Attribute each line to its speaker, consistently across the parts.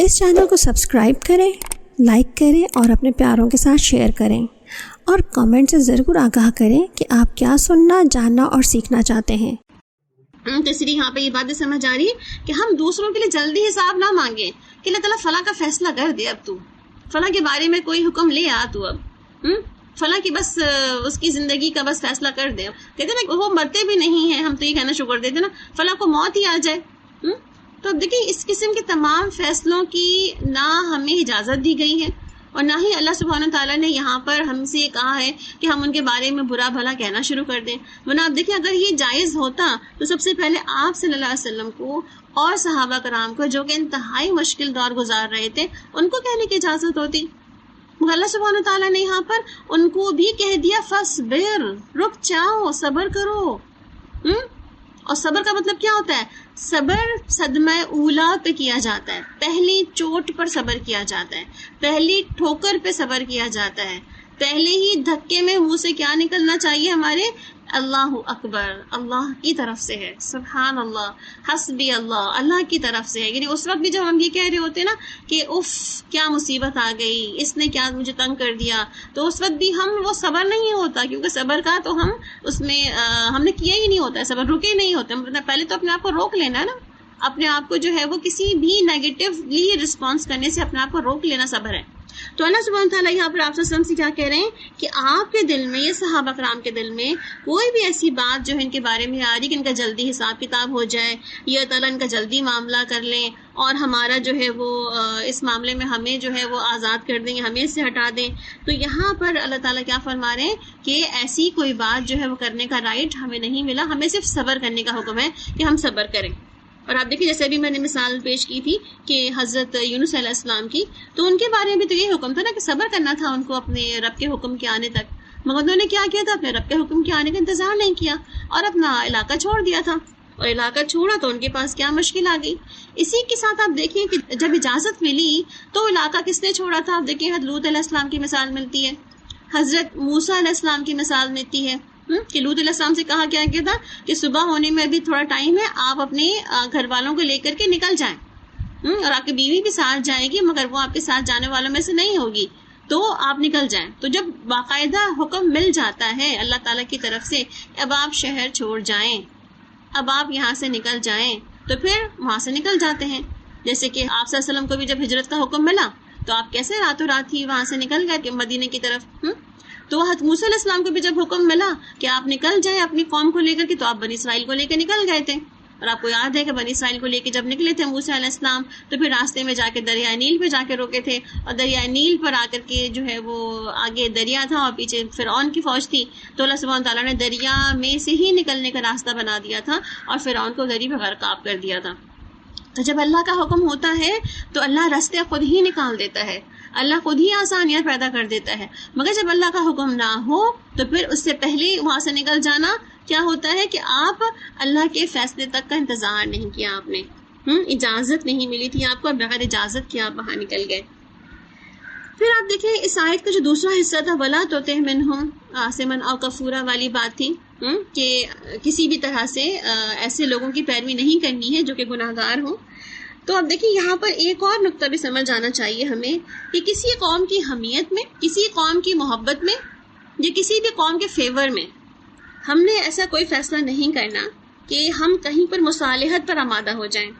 Speaker 1: اس channel کو subscribe کریں، like کریں اور اپنے پیاروں کے ساتھ شیئر کریں، اور کمنٹ سے ضرور آگاہ کریں کہ آپ کیا سننا، جاننا اور سیکھنا چاہتے ہیں۔
Speaker 2: تو اس لیے یہاں پہ یہ بات سمجھ آ رہی ہے کہ ہم دوسروں کے لیے جلدی حساب نہ مانگیں کہ اللہ تعالیٰ فلاں کا فیصلہ کر دے، اب تو فلاں کے بارے میں کوئی حکم لے آ، تو اب فلاں کی بس اس کی زندگی کا بس فیصلہ کر دے۔ کہتے نا وہ مرتے بھی نہیں ہیں، ہم تو یہ کہنا شروع کر دیتے نا فلاں کو موت ہی آ جائے۔ تو دیکھیں اس قسم کے تمام فیصلوں کی نہ ہمیں اجازت دی گئی ہے، اور نہ ہی اللہ سبحانہ تعالیٰ نے یہاں پر ہم سے کہا ہے کہ ہم ان کے بارے میں برا بھلا کہنا شروع کر دیں۔ ورنہ آپ دیکھیں اگر یہ جائز ہوتا تو سب سے پہلے آپ صلی اللہ علیہ وسلم کو اور صحابہ کرام کو جو کہ انتہائی مشکل دور گزار رہے تھے ان کو کہنے کی اجازت ہوتی، مگر اللہ سبحانہ تعالیٰ نے یہاں پر ان کو بھی کہہ دیا فصبر، رک جاؤ، صبر کرو۔ اور صبر کا مطلب کیا ہوتا ہے؟ صبر صدمہ اولا پہ کیا جاتا ہے، پہلی چوٹ پر صبر کیا جاتا ہے، پہلی ٹھوکر پہ صبر کیا جاتا ہے، پہلے ہی دھکے میں منہ سے کیا نکلنا چاہیے ہمارے؟ اللہ اکبر، اللہ کی طرف سے ہے، سبحان اللہ، حسبی اللہ، اللہ کی طرف سے ہے۔ یعنی اس وقت بھی جب ہم یہ کہہ رہے ہوتے نا کہ اف کیا مصیبت آ گئی، اس نے کیا مجھے تنگ کر دیا، تو اس وقت بھی ہم وہ صبر نہیں ہوتا، کیونکہ صبر کا تو ہم اس میں ہم نے کیا ہی نہیں ہوتا ہے، صبر رکے نہیں ہوتے۔ پہلے تو اپنے آپ کو روک لینا ہے نا، اپنے آپ کو جو ہے وہ کسی بھی نیگیٹولی رسپانس کرنے سے اپنے آپ کو روک لینا صبر ہے۔ تو اللہ سبحانہ تعالیٰ یہاں پر آپ صلی اللہ علیہ وسلم سے کیا کہہ رہے ہیں کہ آپ کے دل میں، یہ صحابہ کرام کے دل میں کوئی بھی ایسی بات جو ہے ان کے بارے میں آ رہی کہ ان کا جلدی حساب کتاب ہو جائے، یا تعالیٰ ان کا جلدی معاملہ کر لیں اور ہمارا جو ہے وہ اس معاملے میں ہمیں جو ہے وہ آزاد کر دیں، ہمیں اس سے ہٹا دیں، تو یہاں پر اللہ تعالیٰ کیا فرما رہے ہیں کہ ایسی کوئی بات جو ہے وہ کرنے کا رائٹ ہمیں نہیں ملا، ہمیں صرف صبر کرنے کا حکم ہے کہ ہم صبر کریں۔ اور آپ دیکھیں جیسے ابھی میں نے مثال پیش کی تھی کہ حضرت یونس علیہ السلام کی، تو ان کے بارے میں تو یہ حکم تھا نا کہ صبر کرنا تھا ان کو اپنے رب کے حکم کے آنے تک، مگر انہوں نے کیا کیا تھا؟ اپنے رب کے حکم کے آنے کا انتظار نہیں کیا اور اپنا علاقہ چھوڑ دیا تھا، اور علاقہ چھوڑا تو ان کے پاس کیا مشکل آ گئی۔ اسی کے ساتھ آپ دیکھیں کہ جب اجازت ملی تو علاقہ کس نے چھوڑا تھا؟ آپ دیکھیں حضرت لوط علیہ السلام کی مثال ملتی ہے، حضرت موسیٰ علیہ السلام کی مثال ملتی ہے کہ لوط علیہ السلام سے کہا کیا تھا کہ صبح ہونے میں ابھی تھوڑا ٹائم ہے، آپ اپنے گھر والوں کو لے کر کے نکل جائیں، اور آپ کی بیوی بھی ساتھ جائے گی مگر وہ آپ کے ساتھ جانے والوں میں سے نہیں ہوگی، تو آپ نکل جائیں۔ تو جب باقاعدہ حکم مل جاتا ہے اللہ تعالیٰ کی طرف سے اب آپ شہر چھوڑ جائیں، اب آپ یہاں سے نکل جائیں، تو پھر وہاں سے نکل جاتے ہیں۔ جیسے کہ آپ صلی اللہ علیہ وسلم کو بھی جب ہجرت کا حکم ملا تو آپ کیسے راتوں رات ہی وہاں سے نکل گئے کہ مدینے کی طرف۔ تو حضرت موسیٰ علیہ السلام کو بھی جب حکم ملا کہ آپ نکل جائیں اپنی قوم کو لے کر کے، تو آپ بنی اسرائیل کو لے کے نکل گئے تھے، اور آپ کو یاد ہے کہ بنی اسرائیل کو لے کے جب نکلے تھے موسیٰ علیہ السلام تو پھر راستے میں جا کے دریائے نیل پہ جا کے روکے تھے، اور دریائے نیل پر آ کر کے جو ہے وہ آگے دریا تھا اور پیچھے فرعون کی فوج تھی، تو اللہ سبحانہ تعالیٰ نے دریا میں سے ہی نکلنے کا راستہ بنا دیا تھا اور فرعون کو دریا میں غرقاب کر دیا تھا۔ تو جب اللہ کا حکم ہوتا ہے تو اللہ راستے خود ہی نکال دیتا ہے، اللہ خود ہی آسانیاں پیدا کر دیتا ہے، مگر جب اللہ کا حکم نہ ہو تو پھر اس سے پہلے وہاں سے نکل جانا کیا ہوتا ہے کہ آپ اللہ کے فیصلے تک کا انتظار نہیں کیا، آپ نے اجازت نہیں ملی تھی آپ کو، بغیر اجازت کے آپ وہاں نکل گئے۔ پھر آپ دیکھیں اس آیت کا جو دوسرا حصہ تھا وَلَا تُطِعْ مِنْهُمْ عَاصِمًا أَوْ كَفُورًا والی بات تھی کہ کسی بھی طرح سے ایسے لوگوں کی پیروی نہیں کرنی ہے جو کہ گناہ گار ہوں۔ تو اب دیکھیں یہاں پر ایک اور نقطہ بھی سمجھ آنا چاہیے ہمیں کہ کسی قوم کی حمیت میں، کسی قوم کی محبت میں، یا کسی بھی قوم کے فیور میں ہم نے ایسا کوئی فیصلہ نہیں کرنا کہ ہم کہیں پر مصالحت پر آمادہ ہو جائیں۔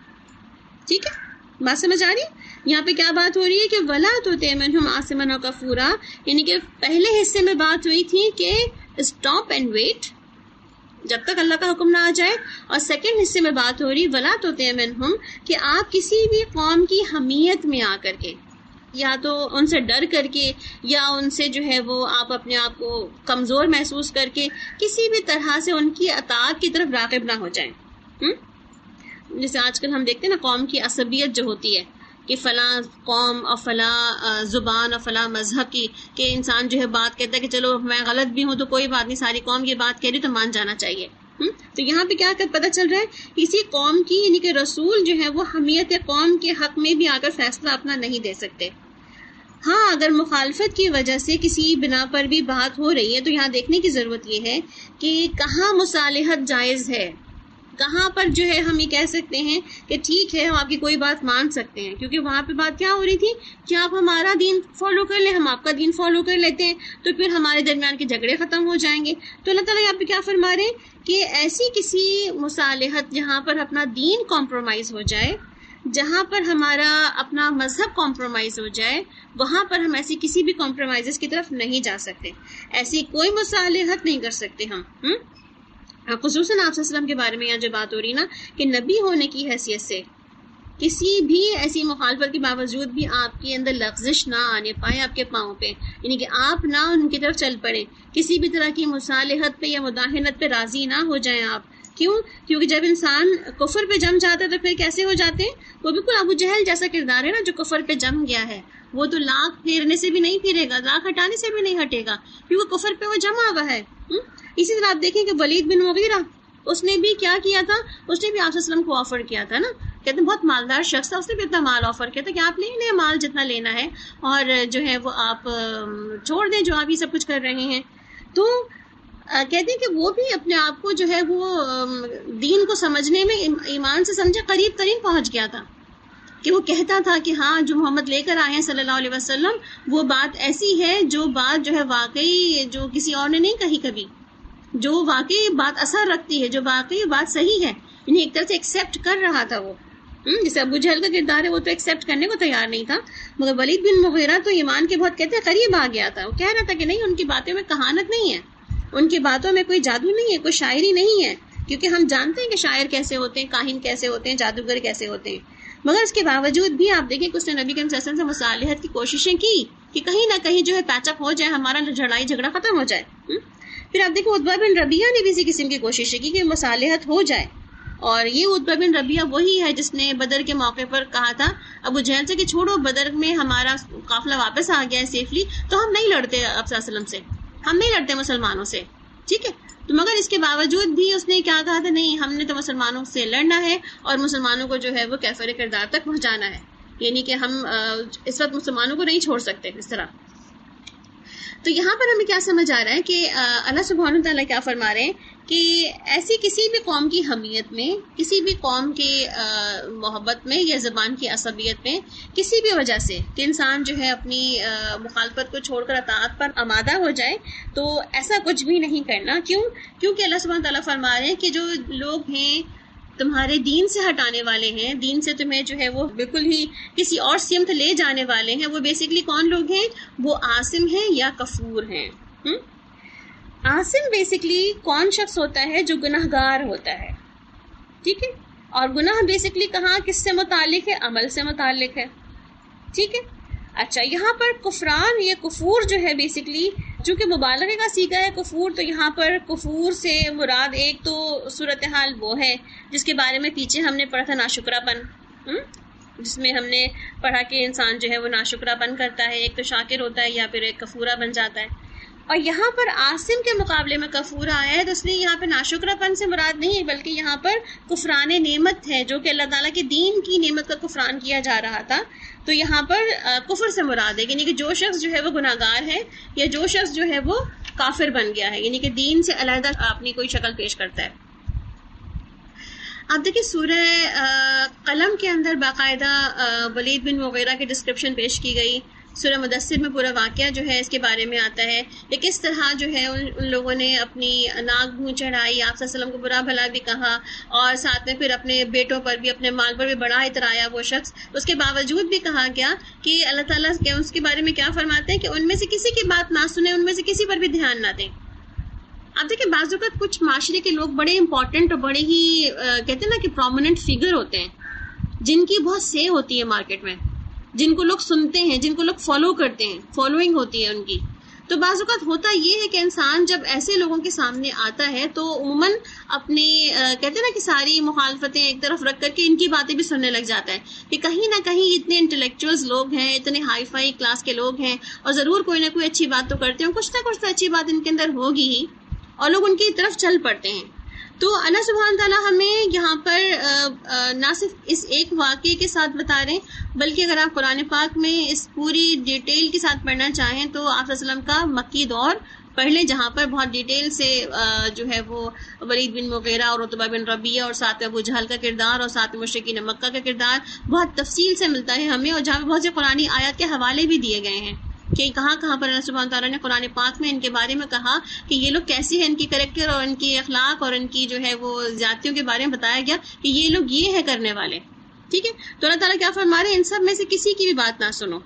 Speaker 2: ٹھیک ہے، بات سمجھ آ رہی ہے؟ یہاں پہ کیا بات ہو رہی ہے کہ وَلَا تُطِعْ مِنْهُمْ عَاصِمًا أَوْ كَفُورًا، یعنی کہ پہلے حصے میں بات ہوئی تھی کہ اسٹاپ اینڈ ویٹ جب تک اللہ کا حکم نہ آ جائے، اور سیکنڈ حصے میں بات ہو رہی وَلَا تُطِعْ مِنْهُمْ کہ آپ کسی بھی قوم کی حمیت میں آ کر کے، یا تو ان سے ڈر کر کے، یا ان سے جو ہے وہ آپ اپنے آپ کو کمزور محسوس کر کے کسی بھی طرح سے ان کی اطاعت کی طرف راغب نہ ہو جائیں۔ جیسے آج کل ہم دیکھتے ہیں نا قوم کی عصبیت جو ہوتی ہے کہ فلاں قوم اور فلاں زبان اور فلاں مذہب کی، کہ انسان جو ہے بات کہتا ہے کہ چلو میں غلط بھی ہوں تو کوئی بات نہیں، ساری قوم یہ بات کہہ رہی تو مان جانا چاہیے۔ تو یہاں پہ کیا پتہ چل رہا ہے، کسی قوم کی یعنی کہ رسول جو ہے وہ حمیت قوم کے حق میں بھی آ کر فیصلہ اپنا نہیں دے سکتے۔ ہاں اگر مخالفت کی وجہ سے کسی بنا پر بھی بات ہو رہی ہے تو یہاں دیکھنے کی ضرورت یہ ہے کہ کہاں مصالحت جائز ہے، کہاں پر جو ہے ہم یہ کہہ سکتے ہیں کہ ٹھیک ہے ہم آپ کی کوئی بات مان سکتے ہیں، کیونکہ وہاں پہ بات کیا ہو رہی تھی کہ آپ ہمارا دین فالو کر لیں، ہم آپ کا دین فالو کر لیتے ہیں، تو پھر ہمارے درمیان کے جھگڑے ختم ہو جائیں گے. تو اللہ تعالیٰ یہاں پہ کیا فرما رہے ہیں کہ ایسی کسی مصالحت جہاں پر اپنا دین کمپرومائز ہو جائے، جہاں پر ہمارا اپنا مذہب کمپرومائز ہو جائے، وہاں پر ہم ایسی کسی بھی کمپرومائزز کی طرف نہیں جا سکتے، ایسی کوئی مصالحت نہیں کر سکتے ہم. خصوصاً آپ صلی اللہ علیہ وسلم کے بارے میں یہاں جو بات ہو رہی نا کہ نبی ہونے کی حیثیت سے کسی بھی ایسی مخالفت کے باوجود بھی آپ کے اندر لغزش نہ آنے پائے آپ کے پاؤں پہ، یعنی کہ آپ نہ ان کی طرف چل پڑیں، کسی بھی طرح کی مصالحت پہ یا مداہنت پہ راضی نہ ہو جائیں آپ. کیوں؟ کیونکہ جب انسان کفر پہ جم جاتا ہے تو پھر کیسے ہو جاتے ہیں؟ وہ بالکل ابو جہل جیسا کردار ہے نا، جو کفر پہ جم گیا ہے وہ تو لاکھ پھیرنے سے بھی نہیں پھیرے گا، لاکھ ہٹانے سے بھی نہیں ہٹے گا، کیونکہ کفر پہ وہ جمع ہوا ہے. اسی طرح آپ دیکھیں کہ ولید بن مغیرہ، اس نے بھی کیا کیا تھا، اس نے بھی آپ صلی اللہ علیہ وسلم کو آفر کیا تھا نا، کہتے ہیں بہت مالدار شخص تھا، اس نے بھی اتنا مال آفر کیا تھا کہ آپ لے لیں مال جتنا لینا ہے، اور جو ہے وہ آپ چھوڑ دیں جو آپ یہ سب کچھ کر رہے ہیں. تو کہتے ہیں کہ وہ بھی اپنے آپ کو جو ہے وہ دین کو سمجھنے میں ایمان سے سمجھے قریب ترین پہنچ گیا تھا، کہ وہ کہتا تھا کہ ہاں جو محمد لے کر آئے ہیں صلی اللہ علیہ وسلم وہ بات ایسی ہے جو بات جو ہے واقعی جو کسی اور نے نہیں کہی کبھی، جو واقعی بات اثر رکھتی ہے، جو واقعی بات صحیح ہے. انہیں ایک طرح سے ایکسیپٹ کر رہا تھا وہ، جیسے ابو جہل کا کردار ہے وہ تو ایکسیپٹ کرنے کو تیار نہیں تھا، مگر ولید بن مغیرہ تو ایمان کے بہت کہتے ہیں قریب آ گیا تھا. وہ کہہ رہا تھا کہ نہیں، ان کی باتوں میں کہانت نہیں ہے، ان کی باتوں میں کوئی جادو نہیں ہے، کوئی شاعری نہیں ہے، کیونکہ ہم جانتے ہیں کہ شاعر کیسے ہوتے ہیں، کاہن کیسے ہوتے ہیں، جادوگر کیسے ہوتے ہیں. مگر اس کے باوجود بھی آپ دیکھیں کہ اس نے نبی کریم صلی اللہ علیہ وسلم سے مصالحت کی کوششیں کی کہ کہیں نہ کہیں جو ہے پیچ اپ ہو جائے، ہمارا لڑائی جھگڑا ختم ہو جائے. پھر آپ دیکھیں عتبہ بن ربیعہ نے بھی اسی قسم کی کوششیں کی کہ مصالحت ہو جائے، اور یہ عتبہ بن ربیعہ وہی ہے جس نے بدر کے موقع پر کہا تھا ابو جہل سے کہ چھوڑو، بدر میں ہمارا قافلہ واپس آ گیا ہے سیفلی، تو ہم نہیں لڑتے آپ صلی اللہ علیہ وسلم سے، ہم نہیں لڑتے مسلمانوں سے، ٹھیک ہے. تو مگر اس کے باوجود بھی اس نے کیا کہا تھا، نہیں ہم نے تو مسلمانوں سے لڑنا ہے اور مسلمانوں کو جو ہے وہ کیفر کردار تک پہنچانا ہے، یعنی کہ ہم اس وقت مسلمانوں کو نہیں چھوڑ سکتے اس طرح. تو یہاں پر ہمیں کیا سمجھ آ رہا ہے کہ اللہ سبحانہ وتعالیٰ کیا فرما رہے ہیں کہ ایسی کسی بھی قوم کی حمیت میں، کسی بھی قوم کی محبت میں یا زبان کی عصبیت میں کسی بھی وجہ سے کہ انسان جو ہے اپنی مخالفت کو چھوڑ کر اطاعت پر آمادہ ہو جائے، تو ایسا کچھ بھی نہیں کرنا. کیونکہ اللہ سبحانہ وتعالیٰ فرما رہے ہیں کہ جو لوگ ہیں تمہارے دین سے ہٹانے والے ہیں، دین سے تمہیں جو ہے وہ بالکل ہی کسی اور سمت لے جانے والے ہیں، وہ بیسیکلی کون لوگ ہیں؟ وہ عاصم ہیں یا کفور ہیں. عاصم بیسیکلی کون شخص ہوتا ہے؟ جو گناہگار ہوتا ہے، ٹھیک ہے. اور گناہ بیسیکلی کہاں کس سے متعلق ہے؟ عمل سے متعلق ہے، ٹھیک ہے. اچھا، یہاں پر کفران یا کفور جو ہے بیسیکلی چونکہ مبالغے کا صیغہ ہے کفور، تو یہاں پر کفور سے مراد ایک تو صورتحال وہ ہے جس کے بارے میں پیچھے ہم نے پڑھا تھا، ناشکرا پن، جس میں ہم نے پڑھا کہ انسان جو ہے وہ ناشکرا پن کرتا ہے، ایک تو شاکر ہوتا ہے یا پھر ایک کفورہ بن جاتا ہے. اور یہاں پر عاصم کے مقابلے میں کفورہ آیا ہے، تو اس لیے یہاں پہ ناشکرا پن سے مراد نہیں ہے، بلکہ یہاں پر کفران نعمت ہے، جو کہ اللہ تعالیٰ کے دین کی نعمت کا کفران کیا جا رہا تھا. تو یہاں پر کفر سے مراد ہے، یعنی کہ جو شخص جو ہے وہ گناہگار ہے یا جو شخص جو ہے وہ کافر بن گیا ہے، یعنی کہ دین سے علیحدہ اپنی کوئی شکل پیش کرتا ہے. آپ دیکھیں سورہ قلم کے اندر باقاعدہ ولید بن مغیرہ کی ڈسکرپشن پیش کی گئی. سورہ مدثر میں پورا واقعہ جو ہے اس کے بارے میں آتا ہے کہ کس طرح جو ہے ان لوگوں نے اپنی ناک منہ چڑھائی، آپ صلی اللہ علیہ وسلم کو برا بھلا بھی کہا، اور ساتھ میں پھر اپنے بیٹوں پر بھی، اپنے مال پر بھی بڑا اترایا وہ شخص. اس کے باوجود بھی کہا گیا کہ اللہ تعالیٰ اس کے بارے میں کیا فرماتے ہیں کہ ان میں سے کسی کی بات نہ سنیں، ان میں سے کسی پر بھی دھیان نہ دیں. آپ دیکھیں بعض اوقات کچھ معاشرے کے لوگ بڑے امپورٹنٹ اور بڑے ہی کہتے ہیں نا کہ پرومیننٹ فگر ہوتے ہیں، جن کی بہت سے ہوتی ہے مارکیٹ میں، جن کو لوگ سنتے ہیں، جن کو لوگ فالو کرتے ہیں، فالوئنگ ہوتی ہے ان کی. تو بعض اوقات ہوتا یہ ہے کہ انسان جب ایسے لوگوں کے سامنے آتا ہے تو عموماً اپنے کہتے ہیں نا کہ ساری مخالفتیں ایک طرف رکھ کر کے ان کی باتیں بھی سننے لگ جاتا ہے کہ کہیں نہ کہیں اتنے انٹلیکچوئلز لوگ ہیں، اتنے ہائی فائی کلاس کے لوگ ہیں، اور ضرور کوئی نہ کوئی اچھی بات تو کرتے ہیں، کچھ نہ کچھ تو اچھی بات ان کے اندر ہوگی ہی، اور لوگ ان کی طرف چل پڑتے ہیں. تو اللہ سبحانہ تعالیٰ ہمیں یہاں پر نہ صرف اس ایک واقعے کے ساتھ بتا رہے ہیں، بلکہ اگر آپ قرآن پاک میں اس پوری ڈیٹیل کے ساتھ پڑھنا چاہیں تو آپ صلی اللہ علیہ وسلم کا مکی دور پڑھ لیں، جہاں پر بہت ڈیٹیل سے جو ہے وہ ولید بن مغیرہ اور عتبہ بن ربیعہ اور ساتھ میں ابو جہل کا کردار اور ساتھ میں مشرکین مکہ کا کردار بہت تفصیل سے ملتا ہے ہمیں، اور جہاں پہ بہت سے قرآنی آیات کے حوالے بھی دیے گئے ہیں کہ کہاں کہاں پر اللہ سبحانہ تعالیٰ نے قرآن پاک میں ان کے بارے میں کہا کہ یہ لوگ کیسے ہیں، ان کی کریکٹر اور ان کی اخلاق اور ان کی جو ہے وہ زیادتیوں کے بارے میں بتایا گیا کہ یہ لوگ یہ ہے کرنے والے. ٹھیک ہے، تو اللہ تعالیٰ کیا فرما رہے ہیں، ان سب میں سے کسی کی بھی بات نہ سنو.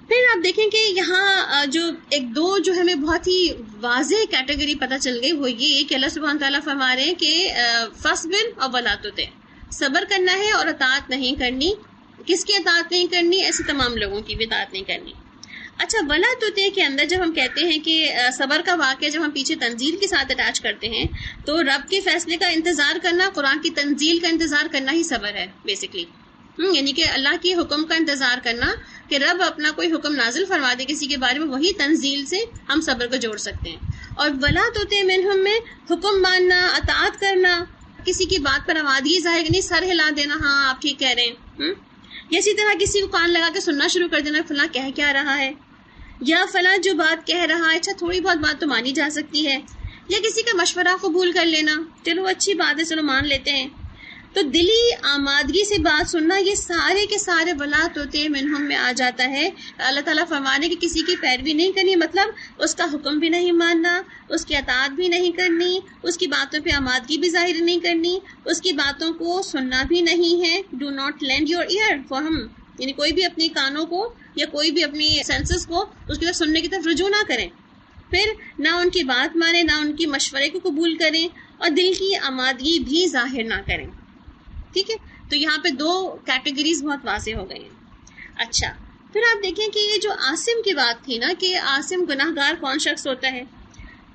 Speaker 2: پھر آپ دیکھیں کہ یہاں جو ایک دو جو ہمیں بہت ہی واضح کیٹیگری پتہ چل گئی، وہ یہ کہ اللہ سبحانہ تعالیٰ فرما رہے ہیں کہ فصبر اور ولا تطع، صبر کرنا ہے اور اطاعت نہیں کرنی. کس کی اطاعت نہیں کرنی؟ ایسے تمام لوگوں کی بھی اطاعت نہیں کرنی. اچھا، ولا تطع کے اندر جب ہم کہتے ہیں کہ صبر کا واقعہ جب ہم پیچھے تنزیل کے ساتھ اٹیچ کرتے ہیں تو رب کے فیصلے کا انتظار کرنا، قرآن کی تنزیل کا انتظار کرنا ہی صبر ہے بیسکلی. یعنی کہ اللہ کے حکم کا انتظار کرنا کہ رب اپنا کوئی حکم نازل فرما دے کسی کے بارے میں، وہی تنزیل سے ہم صبر کو جوڑ سکتے ہیں. اور ولا تطع منہم میں حکم ماننا، اطاعت کرنا، کسی کی بات پر آمادگی ظاہر کرنی، سر ہلا دینا ہاں آپ ٹھیک کہہ رہے ہیں. اسی طرح کسی کو کان لگا کے سننا شروع کر دینا فلاں کہہ کیا رہا ہے، یا فلاں جو بات کہہ رہا ہے، اچھا تھوڑی بہت بات تو مانی جا سکتی ہے، یا کسی کا مشورہ قبول کر لینا، چلو اچھی بات ہے چلو مان لیتے ہیں. تو دلی آمادگی سے بات سننا، یہ سارے کے سارے ولا تطع منہم میں آ جاتا ہے. اللہ تعالیٰ فرمانے کہ کسی کی پیروی نہیں کرنی، مطلب اس کا حکم بھی نہیں ماننا، اس کی اطاعت بھی نہیں کرنی، اس کی باتوں پہ آمادگی بھی ظاہر نہیں کرنی، اس کی باتوں کو سننا بھی نہیں ہے. Do not lend your ear for him, یعنی کوئی بھی اپنے کانوں کو یا کوئی بھی اپنی سینسز کو اس کی طرف سننے کی طرف رجوع نہ کریں. پھر نہ ان کی بات مانیں، نہ ان کی مشورے کو قبول کریں، اور دل کی آمادگی بھی ظاہر نہ کریں. ٹھیک ہے، تو یہاں پہ دو کیٹیگریز بہت واضح ہو گئی ہیں. اچھا، پھر آپ دیکھیں کہ یہ جو عاصم کی بات تھی نا کہ عاصم گناہ گار کون شخص ہوتا ہے،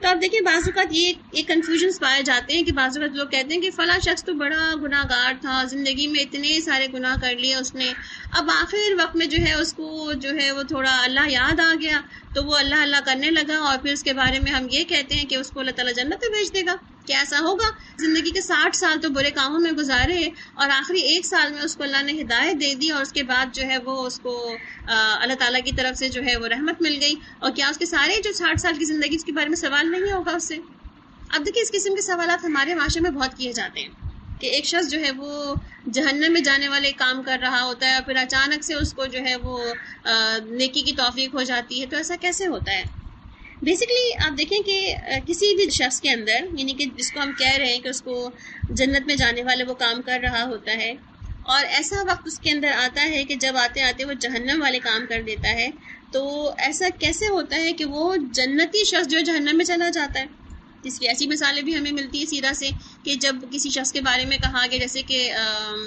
Speaker 2: تو آپ دیکھیں بعض اوقات یہ کنفیوژنس پائے جاتے ہیں کہ بعض اوقات لوگ کہتے ہیں کہ فلاں شخص تو بڑا گناہ گار تھا، زندگی میں اتنے سارے گناہ کر لیے اس نے، اب آخر وقت میں جو ہے اس کو جو ہے وہ تھوڑا اللہ یاد آ گیا تو وہ اللہ اللہ کرنے لگا، اور پھر اس کے بارے میں ہم یہ کہتے ہیں کہ اس کو اللہ تعالیٰ جنت میں بھیج دے گا. کیا ایسا ہوگا؟ زندگی کے 60 سال تو برے کاموں میں گزارے اور آخری 1 سال میں اس کو اللہ نے ہدایت دے دی، اور اس کے بعد جو ہے وہ اس کو اللہ تعالیٰ کی طرف سے جو ہے وہ رحمت مل گئی، اور کیا اس کے سارے جو 60 سال کی زندگی اس کے بارے میں سوال نہیں ہوگا اس سے؟ اب دیکھیں اس قسم کے سوالات ہمارے معاشرے میں بہت کیے جاتے ہیں کہ ایک شخص جو ہے وہ جہنم میں جانے والے کام کر رہا ہوتا ہے اور پھر اچانک سے اس کو جو ہے وہ نیکی کی توفیق ہو جاتی ہے، تو ایسا کیسے ہوتا ہے؟ بیسکلی آپ دیکھیں کہ کسی بھی شخص کے اندر، یعنی کہ جس کو ہم کہہ رہے ہیں کہ اس کو جنت میں جانے والے وہ کام کر رہا ہوتا ہے، اور ایسا وقت اس کے اندر آتا ہے کہ جب آتے آتے وہ جہنم والے کام کر دیتا ہے، تو ایسا کیسے ہوتا ہے کہ وہ جنتی شخص جو جہنم میں چلا جاتا ہے؟ اس کی ایسی مثالیں بھی ہمیں ملتی ہے سیرہ سے کہ جب کسی شخص کے بارے میں کہا گیا، جیسے کہ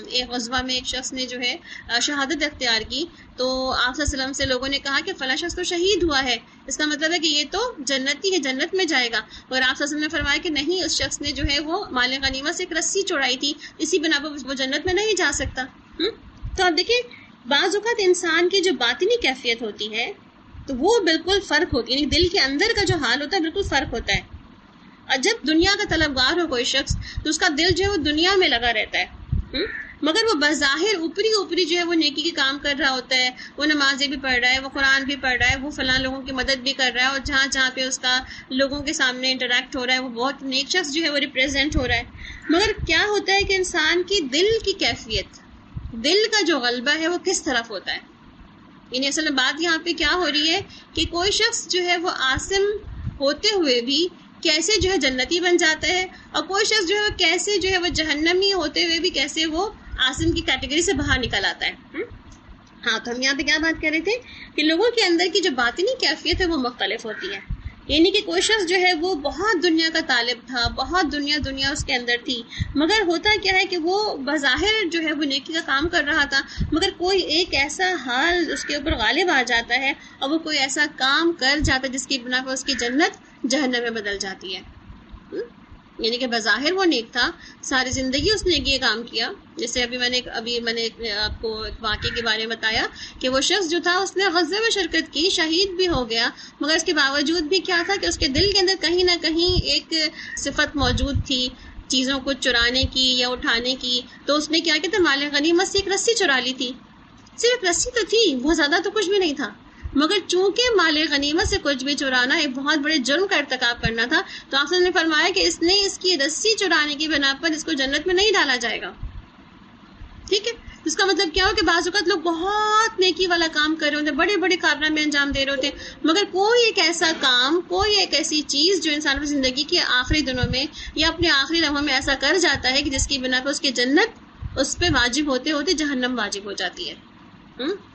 Speaker 2: ایک غزوہ میں ایک شخص نے جو ہے شہادت اختیار کی، تو آپ صلی اللہ علیہ وسلم سے لوگوں نے کہا کہ فلاں شخص تو شہید ہوا ہے، اس کا مطلب ہے کہ یہ تو جنتی ہے، جنت میں جائے گا. اور آپ صلی اللہ علیہ وسلم نے فرمایا کہ نہیں، اس شخص نے جو ہے وہ مال غنیمت سے ایک رسی چڑھائی تھی، اسی بنا پر وہ جنت میں نہیں جا سکتا. تو آپ دیکھیں بعض اوقات انسان کی جو باطنی کیفیت ہوتی ہے تو وہ بالکل فرق ہوتی ہے، یعنی دل کے اندر کا جو حال ہوتا ہے بالکل فرق ہوتا ہے. اور جب دنیا کا طلبگار ہو کوئی شخص تو اس کا دل جو ہے وہ دنیا میں لگا رہتا ہے، مگر وہ بظاہر اوپری جو ہے وہ نیکی کے کام کر رہا ہوتا ہے، وہ نمازیں بھی پڑھ رہا ہے، وہ قرآن بھی پڑھ رہا ہے، وہ فلاں لوگوں کی مدد بھی کر رہا ہے، اور جہاں جہاں پہ اس کا لوگوں کے سامنے انٹریکٹ ہو رہا ہے وہ بہت نیک شخص جو ہے وہ ریپرزینٹ ہو رہا ہے. مگر کیا ہوتا ہے کہ انسان کی دل کی کیفیت، دل کا جو غلبہ ہے وہ کس طرف ہوتا ہے؟ یعنی اصل میں بات یہاں پہ کیا ہو رہی ہے کہ کوئی شخص جو ہے وہ عاصم ہوتے ہوئے بھی کیسے جو ہے جنتی بن جاتا ہے، اور کوئی شخص جو ہے کیسے جو ہے وہ جہنمی ہوتے ہوئے بھی کیسے وہ عاصم کی کیٹیگری سے باہر نکل آتا ہے. ہاں، تو ہم یہاں پہ کیا بات کر رہے تھے کہ لوگوں کے اندر کی جو باطنی کیفیت ہے وہ مختلف ہوتی ہے. یعنی کہ کوئی شخص جو ہے وہ بہت دنیا کا طالب تھا، بہت دنیا اس کے اندر تھی، مگر ہوتا کیا ہے کہ وہ بظاہر جو ہے وہ نیکی کا کام کر رہا تھا، مگر کوئی ایک ایسا حال اس کے اوپر غالب آ جاتا ہے اور وہ کوئی ایسا کام کر جاتا ہے جس کی بنا پر اس کی جنت جہنم میں بدل جاتی ہے. یعنی کہ بظاہر وہ نیک تھا، ساری زندگی اس نے یہ کام کیا. جیسے ابھی میں نے آپ کو ایک واقعے کے بارے میں بتایا کہ وہ شخص جو تھا اس نے غزوے میں شرکت کی، شہید بھی ہو گیا، مگر اس کے باوجود بھی کیا تھا کہ اس کے دل کے اندر کہیں نہ کہیں ایک صفت موجود تھی چیزوں کو چرانے کی یا اٹھانے کی. تو اس نے کیا کہتے مال غنیمت سے ایک رسی چرا لی تھی. صرف رسی تو تھی، بہت زیادہ تو کچھ بھی نہیں تھا، مگر چونکہ مال غنیمت سے کچھ بھی چرانا ایک بہت بڑے جرم کا ارتکاب کرنا تھا، تو آپ نے فرمایا کہ اس کی رسی چرانے کی بنا پر اس کو جنت میں نہیں ڈالا جائے گا. ٹھیک ہے، اس کا مطلب کیا ہو کہ بعض اوقات لوگ بہت نیکی والا کام کر رہے ہوتے ہیں، بڑے بڑے کارنامے انجام دے رہے ہوتے ہیں، مگر کوئی ایک ایسا کام، کوئی ایک ایسی چیز جو انسان کی زندگی کے آخری دنوں میں یا اپنے آخری لمحوں میں ایسا کر جاتا ہے کہ جس کی بنا پر اس کی جنت اس پہ واجب ہوتے ہوتے جہنم واجب ہو جاتی ہے.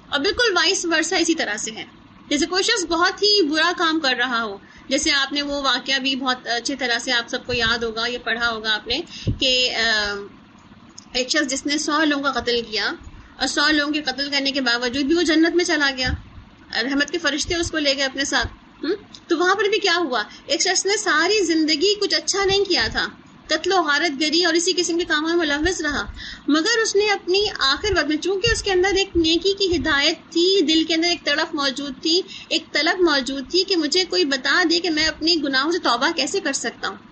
Speaker 2: اور بالکل وائس ورسا اسی طرح سے ہے. جیسے کوئی شخص بہت ہی برا کام کر رہا ہو، جیسے آپ نے وہ واقعہ بھی بہت اچھی طرح سے آپ سب کو یاد ہوگا، یہ پڑھا ہوگا آپ نے کہ ایک شخص جس نے 100 لوگوں کا قتل کیا اور 100 لوگوں کے قتل کرنے کے باوجود بھی وہ جنت میں چلا گیا، رحمت کے فرشتے اس کو لے گئے اپنے ساتھ. تو وہاں پر بھی کیا ہوا، ایک شخص نے ساری زندگی کچھ اچھا نہیں کیا تھا، قتل و غارت گری اور اسی قسم کے کاموں میں ملوث رہا، مگر اس نے اپنی آخر وقت میں چونکہ اس کے اندر ایک نیکی کی ہدایت تھی، دل کے اندر ایک تڑپ موجود تھی، ایک طلب موجود تھی کہ مجھے کوئی بتا دے کہ میں اپنی گناہوں سے توبہ کیسے کر سکتا ہوں.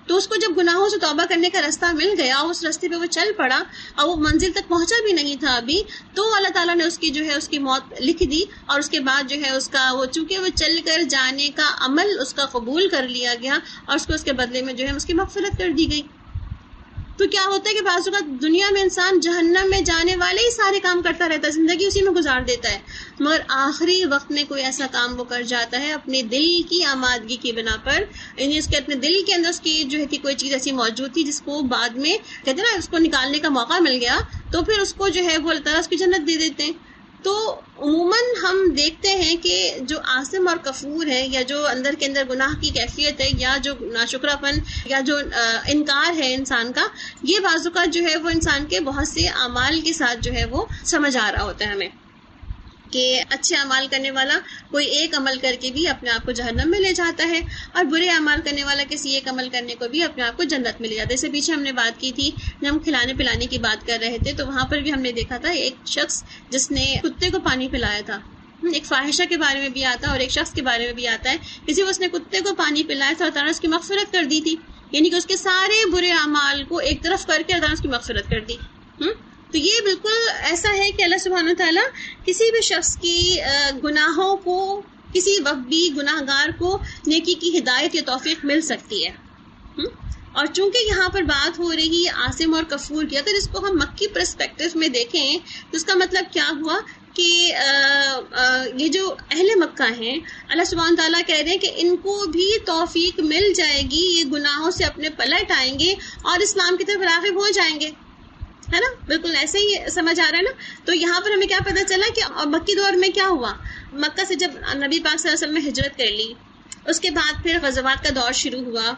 Speaker 2: تو اس کو جب گناہوں سے توبہ کرنے کا راستہ مل گیا، اس راستے پہ وہ چل پڑا اور وہ منزل تک پہنچا بھی نہیں تھا ابھی، تو اللہ تعالیٰ نے اس کی جو ہے اس کی موت لکھ دی، اور اس کے بعد جو ہے اس کا وہ چونکہ وہ چل کر جانے کا عمل اس کا قبول کر لیا گیا اور اس کو اس کے بدلے میں جو ہے اس کی مغفرت کر دی گئی. تو کیا ہوتا ہے کہ بعض اوقات دنیا میں انسان جہنم میں جانے والے ہی سارے کام کرتا رہتا ہے، زندگی اسی میں گزار دیتا ہے، مگر آخری وقت میں کوئی ایسا کام وہ کر جاتا ہے اپنے دل کی آمادگی کی بنا پر، یعنی اس کے اپنے دل کے اندر اس کی جو ہے کوئی چیز ایسی موجود تھی جس کو بعد میں کہتے ہیں نا اس کو نکالنے کا موقع مل گیا، تو پھر اس کو جو ہے وہ اللہ تعالیٰ اس کی جنت دے دیتے ہیں. تو عموماً ہم دیکھتے ہیں کہ جو عاصم اور کفور ہے، یا جو اندر کے اندر گناہ کی کیفیت ہے، یا جو ناشکرا پن یا جو انکار ہے انسان کا، یہ بعض اوقات جو ہے وہ انسان کے بہت سے اعمال کے ساتھ جو ہے وہ سمجھ آ رہا ہوتا ہے ہمیں، کہ اچھے اعمال کرنے والا کوئی ایک عمل کر کے بھی اپنے آپ کو جہنم میں لے جاتا ہے، اور برے اعمال کرنے والا کسی ایک عمل کرنے کو بھی اپنے آپ کو جنت میں لے جاتا ہے. اس سے پیچھے ہم نے بات کی تھی جب ہم کھلانے پلانے کی بات کر رہے تھے، تو وہاں پر بھی ہم نے دیکھا تھا ایک شخص جس نے کتے کو پانی پلایا تھا. ایک فاحشہ کے بارے میں بھی آتا ہے اور ایک شخص کے بارے میں بھی آتا ہے، کسی کو اس نے کتے کو پانی پلایا تھا اور تعالیٰ نے اس کی مغفرت کر دی تھی، یعنی کہ اس کے سارے برے اعمال کو ایک طرف کر کے تعالیٰ نے اس کی مغفرت کر دی. تو یہ بالکل ایسا ہے کہ اللہ سبحانہ وتعالیٰ کسی بھی شخص کی گناہوں کو، کسی وقت بھی گناہ گار کو نیکی کی ہدایت یا توفیق مل سکتی ہے. اور چونکہ یہاں پر بات ہو رہی ہے عاصم اور کفور کی، اگر اس کو ہم مکی پرسپیکٹو میں دیکھیں تو اس کا مطلب کیا ہوا کہ یہ جو اہل مکہ ہیں، اللہ سبحانہ تعالیٰ کہہ رہے ہیں کہ ان کو بھی توفیق مل جائے گی، یہ گناہوں سے اپنے پلٹ آئیں گے اور اسلام کی طرف راغب ہو جائیں گے، ہے نا؟ بالکل ایسے ہی سمجھ آ رہا ہے نا. تو یہاں پر ہمیں کیا پتہ چلا کہ مکی دور میں کیا ہوا، مکہ سے جب نبی پاک صلی اللہ علیہ وسلم نے ہجرت کر لی، اس کے بعد پھر غزوات کا دور شروع ہوا.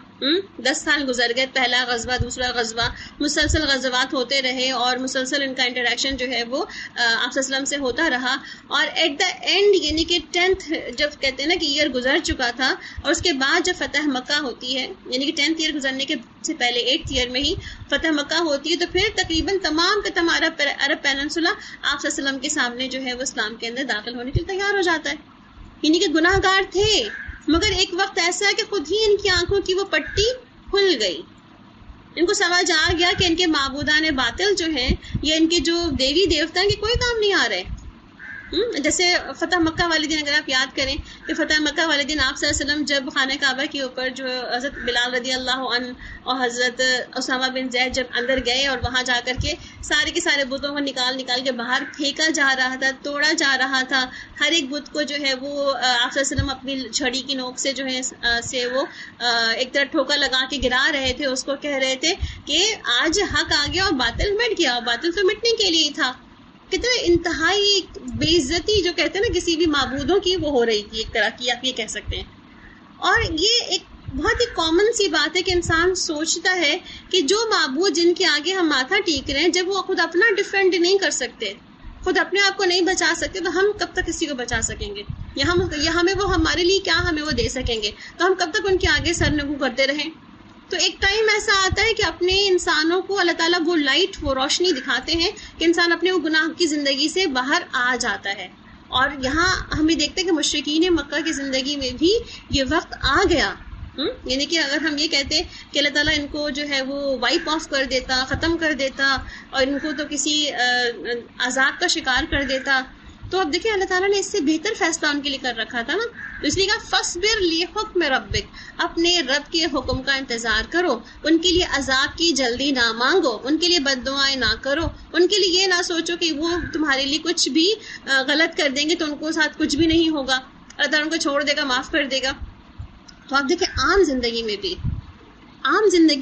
Speaker 2: 10 سال گزر گئے، پہلا غزوہ، دوسرا غزوہ، مسلسل غزوات ہوتے رہے اور مسلسل ان کا انٹریکشن جو ہے وہ آپ صلی اللہ علیہ وسلم سے ہوتا رہا. اور ایٹ دا اینڈ یعنی کہ 10th جب کہتے ہیں نا کہ ایئر گزر چکا تھا، اور اس کے بعد جب فتح مکہ ہوتی ہے، یعنی کہ 10th ایئر گزرنے کے سے پہلے 8th ایئر میں ہی فتح مکہ ہوتی ہے، تو پھر تقریباً تمام کا تمام عرب پیننسولا آپ صلی اللہ علیہ وسلم کے سامنے جو ہے وہ اسلام کے اندر داخل ہونے کے لیے تیار ہو جاتا ہے. یعنی کہ گناہ گار تھے، مگر ایک وقت ایسا ہے کہ خود ہی ان کی آنکھوں کی وہ پٹی کھل گئی، ان کو سمجھ آ گیا کہ ان کے معبودان باطل جو ہیں یا ان کے جو دیوی دیوتا ہیں کہ کوئی کام نہیں آ رہے. جیسے فتح مکہ والے دن اگر آپ یاد کریں کہ فتح مکہ والے دن آپ صلی اللہ علیہ وسلم جب خانہ کعبہ کے اوپر جو حضرت بلال رضی اللہ عنہ اور حضرت اسامہ بن زید جب اندر گئے اور وہاں جا کر کے سارے کے سارے بتوں کو نکال کے باہر پھینکا جا رہا تھا، توڑا جا رہا تھا، ہر ایک بت کو جو ہے وہ آپ صلی اللہ علیہ وسلم اپنی چھڑی کی نوک سے جو ہے سے وہ ایک طرح ٹھوکا لگا کے گرا رہے تھے، اس کو کہہ رہے تھے کہ آج حق آ گیا اور باطل مٹ گیا، اور باطل تو مٹنے کے لیے تھا. کتنے انتہائی بے عزتی جو کہتے ہیں نا کسی بھی معبودوں کی وہ ہو رہی تھی ایک طرح کی، آپ یہ کہہ سکتے ہیں. اور یہ ایک بہت ہی کامن سی بات ہے کہ انسان سوچتا ہے کہ جو معبود جن کے آگے ہم ماتھا ٹیک رہے ہیں، جب وہ خود اپنا ڈیفینڈ نہیں کر سکتے، خود اپنے آپ کو نہیں بچا سکتے، تو ہم کب تک کسی کو بچا سکیں گے؟ یا ہمیں وہ ہمارے لیے کیا ہمیں وہ دے سکیں گے؟ تو ہم کب تک ان کے آگے سرنگو کرتے رہیں؟ تو ایک ٹائم ایسا آتا ہے کہ اپنے انسانوں کو اللہ تعالیٰ وہ لائٹ، وہ روشنی دکھاتے ہیں کہ انسان اپنے وہ گناہ کی زندگی سے باہر آ جاتا ہے. اور یہاں ہمیں دیکھتے ہیں کہ مشرکین مکہ کی زندگی میں بھی یہ وقت آ گیا. یعنی کہ اگر ہم یہ کہتے کہ اللہ تعالیٰ ان کو جو ہے وہ وائپ آف کر دیتا، ختم کر دیتا، اور ان کو تو کسی عذاب کا شکار کر دیتا، تو اب دیکھیں اللہ تعالیٰ نے اس سے بہتر فیصلہ ان کے لیے کر رکھا تھا نا، تو اس لیے کہا فَاصْبِرْ لِحُکْمِ رَبِّکَ، اپنے رب کے حکم کا انتظار کرو، ان کے لیے عذاب کی جلدی نہ مانگو، ان کے لیے بد دعائیں نہ کرو، ان کے لیے یہ نہ سوچو کہ وہ تمہارے لیے کچھ بھی غلط کر دیں گے تو ان کو ساتھ کچھ بھی نہیں ہوگا، اللہ تعالیٰ ان کو چھوڑ دے گا، معاف کر دے گا۔ تو آپ دیکھیں عام زندگی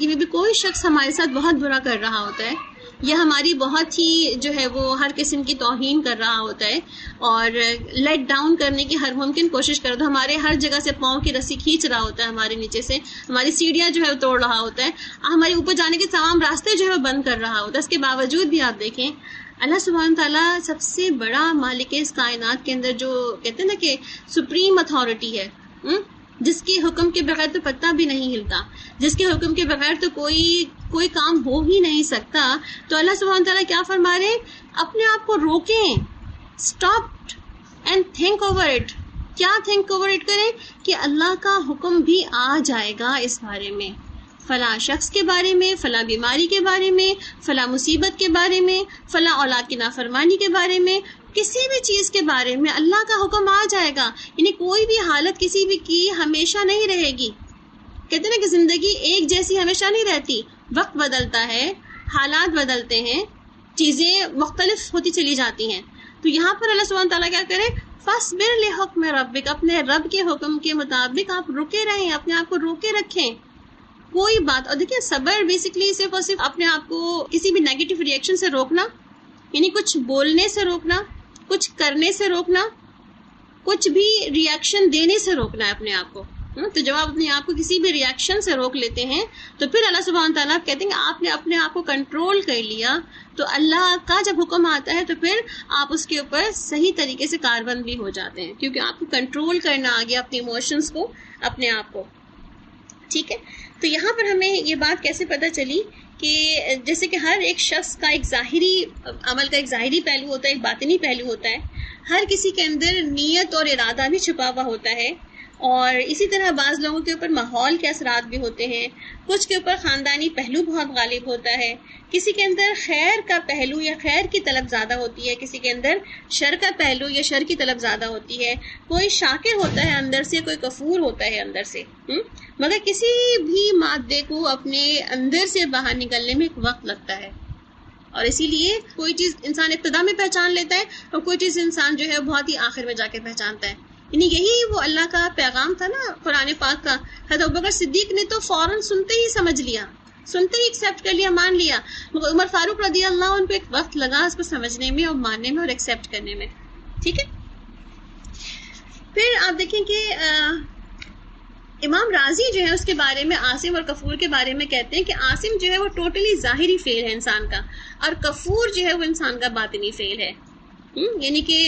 Speaker 2: میں بھی کوئی شخص ہمارے ساتھ بہت برا کر رہا ہوتا ہے یا ہماری بہت ہی جو ہے وہ ہر قسم کی توہین کر رہا ہوتا ہے اور لیٹ ڈاؤن کرنے کی ہر ممکن کوشش کر رہا، ہمارے ہر جگہ سے پاؤں کی رسی کھینچ رہا ہوتا ہے، ہمارے نیچے سے ہماری سیڑھیاں جو ہے وہ توڑ رہا ہوتا ہے، ہمارے اوپر جانے کے تمام راستے جو ہے وہ بند کر رہا ہوتا ہے، اس کے باوجود بھی آپ دیکھیں اللہ سبحانہ تعالیٰ سب سے بڑا مالک اس کائنات کے اندر جو کہتے ہیں نا کہ سپریم اتھارٹی ہے، جس کے حکم کے بغیر تو پتہ بھی نہیں ہلتا، جس کے حکم کے بغیر تو کوئی کام ہو ہی نہیں سکتا، تو اللہ سبحانہ تعالیٰ کیا فرما رہے ہیں؟ اپنے آپ کو روکیں، stop and think over it. کیا تھنک اوور اٹ کریں؟ کہ اللہ کا حکم بھی آ جائے گا اس بارے میں، فلاں شخص کے بارے میں، فلاں بیماری کے بارے میں، فلاں مصیبت کے بارے میں، فلاں اولاد کی نافرمانی کے بارے میں، کسی بھی چیز کے بارے میں اللہ کا حکم آ جائے گا۔ یعنی کوئی بھی حالت کسی بھی کی ہمیشہ نہیں رہے گی۔ کہتے ہیں نا کہ زندگی ایک جیسی ہمیشہ نہیں رہتی، وقت بدلتا ہے، حالات بدلتے ہیں، چیزیں مختلف ہوتی چلی جاتی ہیں۔ تو یہاں پر اللہ سبحانہ تعالیٰ کیا کرے؟ فَاصْبِرْ لِحُکْمِ رَبِّکَ، اپنے رب کے حکم کے مطابق آپ رکے رہیں، اپنے آپ کو روکے رکھیں۔ کوئی بات، اور دیکھیں صبر بیسکلی صرف اور صرف اپنے آپ کو کسی بھی نیگیٹو ریئیکشن سے روکنا، یعنی کچھ بولنے سے روکنا، کچھ کرنے سے روکنا، کچھ بھی ریئیکشن دینے سے روکنا ہے اپنے آپ کو۔ تو جب آپ اپنے آپ کو کسی بھی ریئیکشن سے روک لیتے ہیں تو پھر اللہ سبحانہ تعالیٰ کہتے ہیں کہ آپ نے اپنے آپ کو کنٹرول کر لیا، تو اللہ کا جب حکم آتا ہے تو پھر آپ اس کے اوپر صحیح طریقے سے کاربند بھی ہو جاتے ہیں، کیونکہ آپ کو کنٹرول کرنا آ گیا اپنے ایموشنز کو، اپنے آپ کو۔ ٹھیک ہے، تو یہاں پر ہمیں یہ بات کیسے پتہ چلی کہ جیسے کہ ہر ایک شخص کا ایک ظاہری عمل کا ایک ظاہری پہلو ہوتا ہے، ایک باطنی پہلو ہوتا ہے، ہر کسی کے اندر نیت اور ارادہ بھی چھپا ہوا ہوتا ہے، اور اسی طرح بعض لوگوں کے اوپر ماحول کے اثرات بھی ہوتے ہیں، کچھ کے اوپر خاندانی پہلو بہت غالب ہوتا ہے، کسی کے اندر خیر کا پہلو یا خیر کی طلب زیادہ ہوتی ہے، کسی کے اندر شر کا پہلو یا شر کی طلب زیادہ ہوتی ہے، کوئی شاکر ہوتا ہے اندر سے، کوئی کفور ہوتا ہے اندر سے، مگر کسی بھی مادے کو اپنے اندر سے باہر نکلنے میں ایک وقت لگتا ہے، اور اسی لیے کوئی چیز انسان ابتدا میں پہچان لیتا ہے اور کوئی چیز انسان جو ہے بہت ہی آخر میں جا کے پہچانتا ہے۔ یعنی یہی وہ اللہ کا پیغام تھا نا قرآن پاک کا۔ حضرت ابوبکر صدیق نے تو فوراً سنتے ہی سمجھ لیا، سنتے ہی ایکسیپٹ کر لیا، مان لیا، مگر عمر فاروق رضی اللہ عنہ کو ایک وقت لگا اس کو سمجھنے میں اور ماننے میں اور ایکسیپٹ کرنے میں۔ ٹھیک ہے، پھر آپ دیکھیں کہ امام راضی جو ہے اس کے بارے میں عاصم اور کفور کے بارے میں کہتے ہیں کہ عاصم جو ہے وہ ٹوٹلی ظاہری فعل ہے انسان کا، اور کفور جو ہے وہ انسان کا باطنی فعل ہے۔ یعنی کہ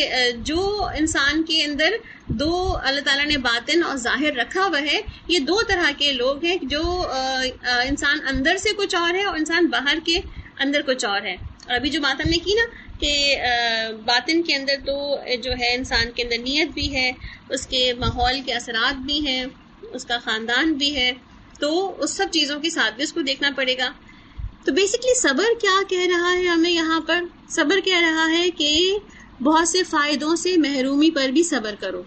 Speaker 2: جو انسان کے اندر دو اللہ تعالیٰ نے باطن اور ظاہر رکھا ہوا ہے، یہ دو طرح کے لوگ ہیں، جو انسان اندر سے کچھ اور ہے اور انسان باہر کے اندر کچھ اور ہے۔ اور ابھی جو بات ہم نے کی نا کہ باطن کے اندر تو جو ہے انسان کے اندر نیت بھی ہے، اس کے ماحول کے اثرات بھی ہیں، اس کا خاندان بھی ہے، تو اس سب چیزوں کے ساتھ بھی اس کو دیکھنا پڑے گا۔ تو بیسکلی صبر کیا کہہ رہا ہے ہمیں یہاں پر؟ صبر کہہ رہا ہے کہ بہت سے فائدوں سے محرومی پر بھی صبر کرو،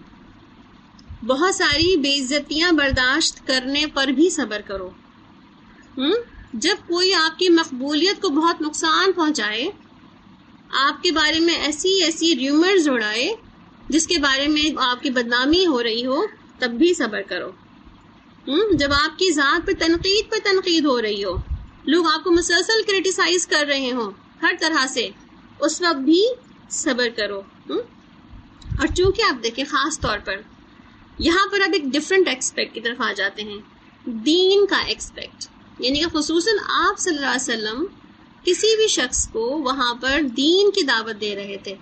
Speaker 2: بہت ساری بے عزتیاں برداشت کرنے پر بھی صبر کرو۔ جب کوئی آپ کی مقبولیت کو بہت نقصان پہنچائے، آپ کے بارے میں ایسی ریومرز اڑائے جس کے بارے میں آپ کی بدنامی ہو رہی ہو، تب بھی صبر کرو۔ جب آپ کی ذات پہ تنقید ہو رہی ہو، لوگ آپ کو مسلسل کرٹیسائز کر رہے ہوں ہر طرح سے، اس وقت بھی صبر کرو۔ اور چونکہ آپ دیکھیں خاص طور پر یہاں پر اب ایک ڈفرینٹ ایکسپیکٹ کی طرف آ جاتے ہیں، دین کا ایکسپیکٹ، یعنی کہ خصوصاً آپ صلی اللہ علیہ وسلم کسی بھی شخص کو وہاں پر دین کی دعوت دے رہے تھے،